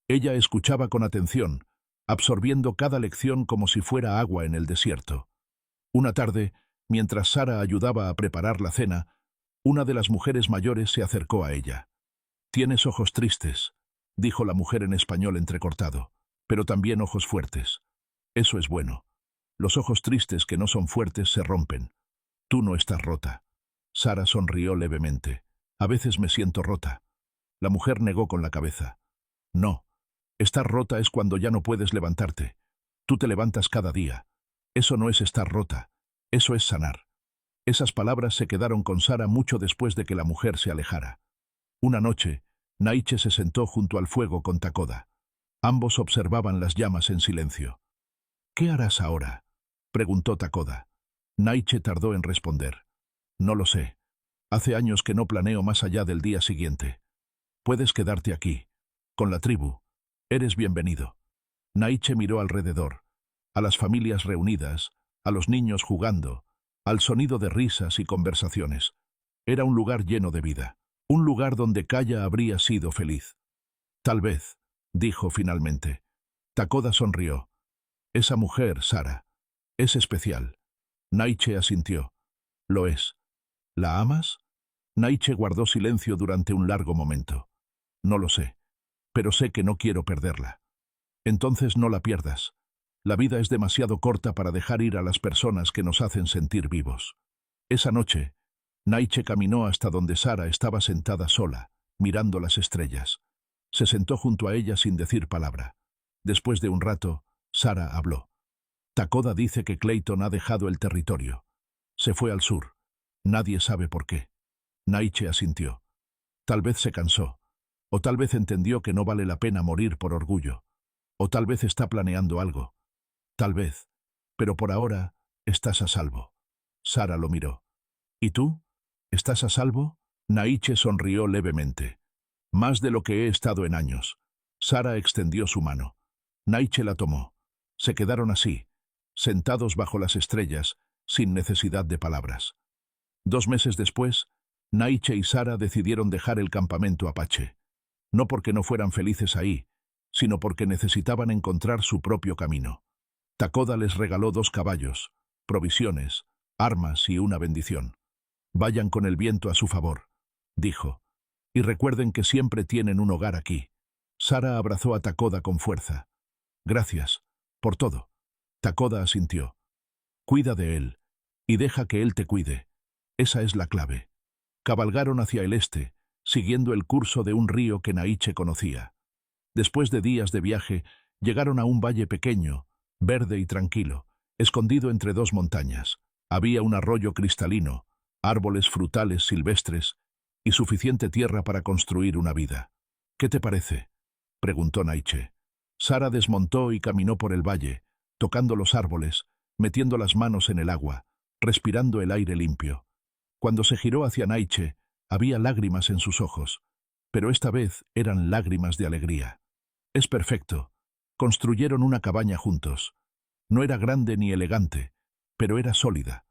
Ella escuchaba con atención, absorbiendo cada lección como si fuera agua en el desierto. Una tarde, mientras Sara ayudaba a preparar la cena, una de las mujeres mayores se acercó a ella. «Tienes ojos tristes», dijo la mujer en español entrecortado, «pero también ojos fuertes. Eso es bueno. Los ojos tristes que no son fuertes se rompen. Tú no estás rota. Sara sonrió levemente. A veces me siento rota. La mujer negó con la cabeza. No. Estar rota es cuando ya no puedes levantarte. Tú te levantas cada día. Eso no es estar rota. Eso es sanar. Esas palabras se quedaron con Sara mucho después de que la mujer se alejara. Una noche, Naiche se sentó junto al fuego con Takoda. Ambos observaban las llamas en silencio. «¿Qué harás ahora?», preguntó Takoda. Naiche tardó en responder. «No lo sé. Hace años que no planeo más allá del día siguiente. Puedes quedarte aquí, con la tribu. Eres bienvenido». Naiche miró alrededor, a las familias reunidas, a los niños jugando, al sonido de risas y conversaciones. Era un lugar lleno de vida, un lugar donde Kaya habría sido feliz. «Tal vez», dijo finalmente. Takoda sonrió. «Esa mujer, Sara, es especial». Naiche asintió. «Lo es». «¿La amas?». Naiche guardó silencio durante un largo momento. «No lo sé, pero sé que no quiero perderla». «Entonces no la pierdas. La vida es demasiado corta para dejar ir a las personas que nos hacen sentir vivos». Esa noche, Naiche caminó hasta donde Sara estaba sentada sola, mirando las estrellas. Se sentó junto a ella sin decir palabra. Después de un rato, Sara habló. «Takoda dice que Clayton ha dejado el territorio. Se fue al sur. Nadie sabe por qué». Naiche asintió. «Tal vez se cansó. O tal vez entendió que no vale la pena morir por orgullo. O tal vez está planeando algo. Tal vez. Pero por ahora, estás a salvo». Sara lo miró. «¿Y tú? ¿Estás a salvo?». Naiche sonrió levemente. «Más de lo que he estado en años». Sara extendió su mano. Naiche la tomó. Se quedaron así, sentados bajo las estrellas, sin necesidad de palabras. 2 meses después, Naiche y Sara decidieron dejar el campamento apache. No porque no fueran felices ahí, sino porque necesitaban encontrar su propio camino. Takoda les regaló 2 caballos, provisiones, armas y una bendición. «Vayan con el viento a su favor», dijo. «Y recuerden que siempre tienen un hogar aquí». Sara abrazó a Takoda con fuerza. «Gracias, por todo». Takoda asintió. «Cuida de él, y deja que él te cuide. Esa es la clave». Cabalgaron hacia el este, siguiendo el curso de un río que Naiche conocía. Después de días de viaje, llegaron a un valle pequeño, verde y tranquilo, escondido entre 2 montañas. Había un arroyo cristalino, árboles frutales silvestres y suficiente tierra para construir una vida. «¿Qué te parece?», preguntó Naiche. Sara desmontó y caminó por el valle, tocando los árboles, metiendo las manos en el agua, respirando el aire limpio. Cuando se giró hacia Naiche, había lágrimas en sus ojos, pero esta vez eran lágrimas de alegría. «Es perfecto». Construyeron una cabaña juntos. No era grande ni elegante, pero era sólida.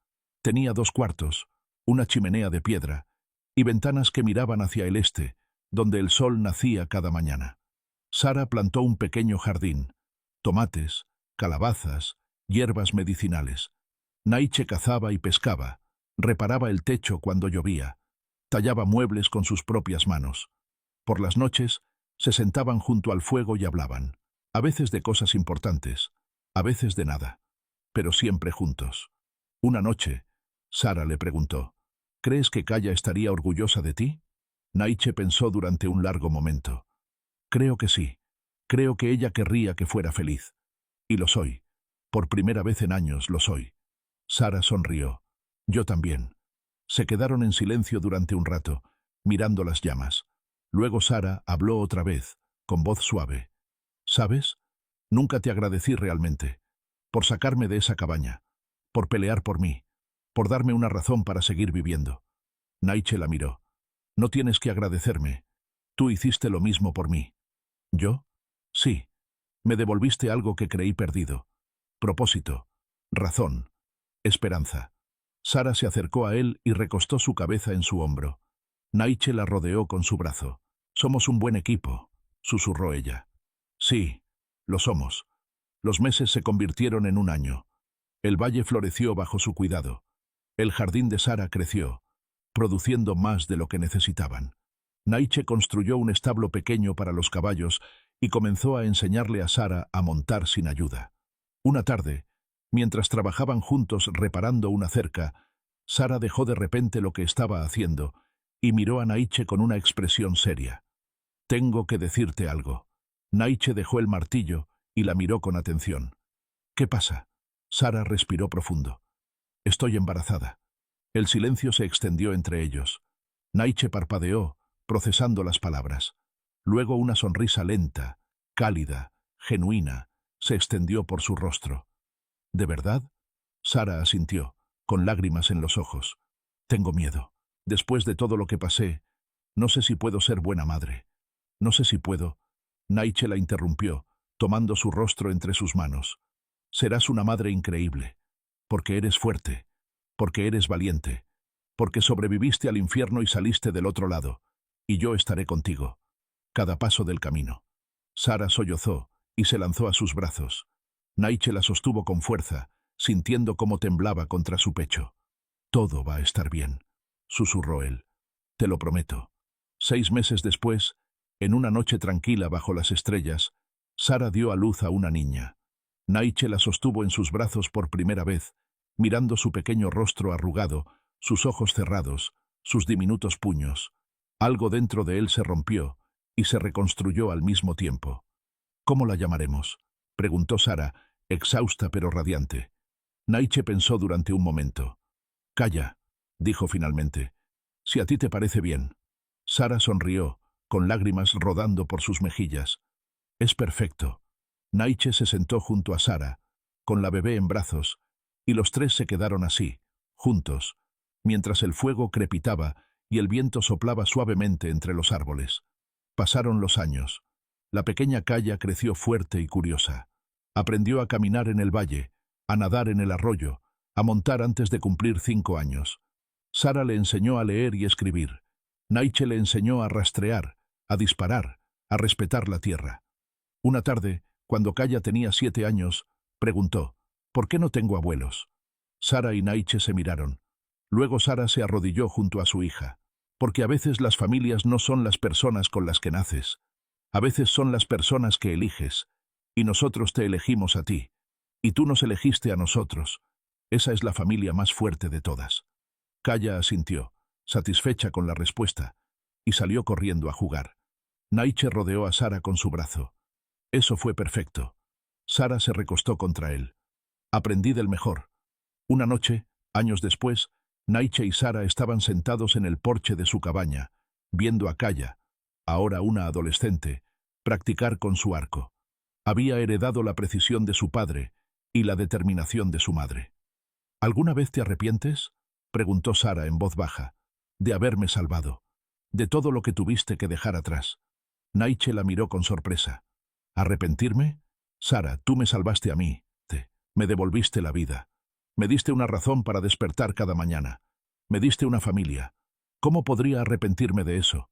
Tenía 2 cuartos, una chimenea de piedra y ventanas que miraban hacia el este, donde el sol nacía cada mañana. Sara plantó un pequeño jardín, tomates, calabazas, hierbas medicinales. Naiche cazaba y pescaba, reparaba el techo cuando llovía, tallaba muebles con sus propias manos. Por las noches, se sentaban junto al fuego y hablaban, a veces de cosas importantes, a veces de nada, pero siempre juntos. Una noche, Sara le preguntó, «¿Crees que Kaya estaría orgullosa de ti?». Naiche pensó durante un largo momento. «Creo que sí. Creo que ella querría que fuera feliz. Y lo soy. Por primera vez en años lo soy». Sara sonrió. «Yo también». Se quedaron en silencio durante un rato, mirando las llamas. Luego Sara habló otra vez, con voz suave. «¿Sabes? Nunca te agradecí realmente. Por sacarme de esa cabaña. Por pelear por mí. Por darme una razón para seguir viviendo». Naiche la miró. «No tienes que agradecerme. Tú hiciste lo mismo por mí». «¿Yo?». «Sí. Me devolviste algo que creí perdido. Propósito. Razón. Esperanza». Sara se acercó a él y recostó su cabeza en su hombro. Naiche la rodeó con su brazo. «Somos un buen equipo», susurró ella. «Sí, lo somos». Los meses se convirtieron en un año. El valle floreció bajo su cuidado. El jardín de Sara creció, produciendo más de lo que necesitaban. Naiche construyó un establo pequeño para los caballos y comenzó a enseñarle a Sara a montar sin ayuda. Una tarde, mientras trabajaban juntos reparando una cerca, Sara dejó de repente lo que estaba haciendo y miró a Naiche con una expresión seria. «Tengo que decirte algo». Naiche dejó el martillo y la miró con atención. «¿Qué pasa?» Sara respiró profundo. «Estoy embarazada». El silencio se extendió entre ellos. Naiche parpadeó, procesando las palabras. Luego una sonrisa lenta, cálida, genuina, se extendió por su rostro. «¿De verdad?» Sara asintió, con lágrimas en los ojos. «Tengo miedo. Después de todo lo que pasé, no sé si puedo ser buena madre. No sé si puedo». Naiche la interrumpió, tomando su rostro entre sus manos. «Serás una madre increíble, porque eres fuerte, porque eres valiente, porque sobreviviste al infierno y saliste del otro lado, y yo estaré contigo, cada paso del camino». Sara sollozó y se lanzó a sus brazos. Naiche la sostuvo con fuerza, sintiendo cómo temblaba contra su pecho. «Todo va a estar bien», susurró él. «Te lo prometo». 6 meses después, en una noche tranquila bajo las estrellas, Sara dio a luz a una niña. Naiche la sostuvo en sus brazos por primera vez, mirando su pequeño rostro arrugado, sus ojos cerrados, sus diminutos puños. Algo dentro de él se rompió y se reconstruyó al mismo tiempo. «¿Cómo la llamaremos?», preguntó Sara, exhausta pero radiante. Naiche pensó durante un momento. «Calla», dijo finalmente. «Si a ti te parece bien». Sara sonrió, con lágrimas rodando por sus mejillas. «Es perfecto». Naiche se sentó junto a Sara, con la bebé en brazos, y los tres se quedaron así, juntos, mientras el fuego crepitaba y el viento soplaba suavemente entre los árboles. Pasaron los años. La pequeña Kaya creció fuerte y curiosa. Aprendió a caminar en el valle, a nadar en el arroyo, a montar antes de cumplir 5 años. Sara le enseñó a leer y escribir. Naiche le enseñó a rastrear, a disparar, a respetar la tierra. Una tarde, cuando Kaya tenía 7 años, preguntó: «¿Por qué no tengo abuelos?». Sara y Naiche se miraron. Luego Sara se arrodilló junto a su hija. «Porque a veces las familias no son las personas con las que naces. A veces son las personas que eliges. Y nosotros te elegimos a ti. Y tú nos elegiste a nosotros. Esa es la familia más fuerte de todas». Kaya asintió, satisfecha con la respuesta, y salió corriendo a jugar. Naiche rodeó a Sara con su brazo. Eso fue perfecto. Sara se recostó contra él. «Aprendí del mejor». Una noche, años después, Naiche y Sara estaban sentados en el porche de su cabaña, viendo a Kaya, ahora una adolescente, practicar con su arco. Había heredado la precisión de su padre y la determinación de su madre. «¿Alguna vez te arrepientes?», preguntó Sara en voz baja. «De haberme salvado. De todo lo que tuviste que dejar atrás». Naiche la miró con sorpresa. «¿Arrepentirme? Sara, tú me salvaste a mí. Me devolviste la vida. Me diste una razón para despertar cada mañana. Me diste una familia. ¿Cómo podría arrepentirme de eso?».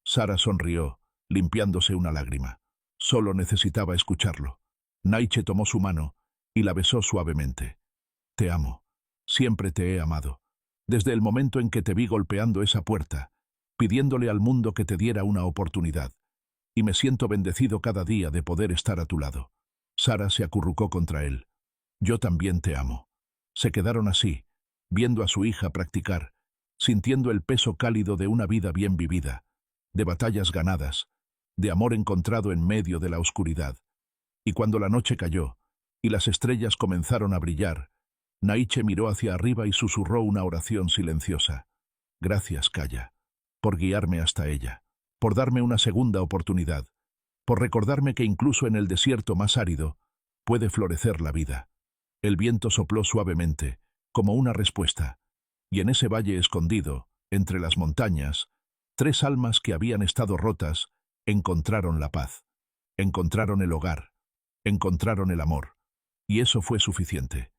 Sara sonrió, limpiándose una lágrima. Solo necesitaba escucharlo. Naiche tomó su mano y la besó suavemente. «Te amo. Siempre te he amado. Desde el momento en que te vi golpeando esa puerta, pidiéndole al mundo que te diera una oportunidad. Y me siento bendecido cada día de poder estar a tu lado». Sara se acurrucó contra él. «Yo también te amo». Se quedaron así, viendo a su hija practicar, sintiendo el peso cálido de una vida bien vivida, de batallas ganadas, de amor encontrado en medio de la oscuridad. Y cuando la noche cayó y las estrellas comenzaron a brillar, Naiche miró hacia arriba y susurró una oración silenciosa. «Gracias, Kaya, por guiarme hasta ella, por darme una segunda oportunidad, por recordarme que incluso en el desierto más árido puede florecer la vida». El viento sopló suavemente, como una respuesta, y en ese valle escondido, entre las montañas, 3 almas que habían estado rotas encontraron la paz, encontraron el hogar, encontraron el amor, y eso fue suficiente.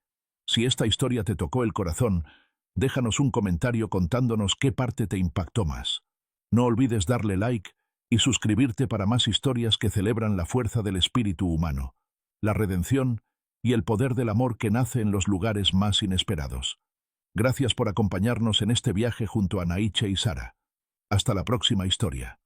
Si esta historia te tocó el corazón, déjanos un comentario contándonos qué parte te impactó más. No olvides darle like y suscribirte para más historias que celebran la fuerza del espíritu humano, la redención y el poder del amor que nace en los lugares más inesperados. Gracias por acompañarnos en este viaje junto a Naiche y Sara. Hasta la próxima historia.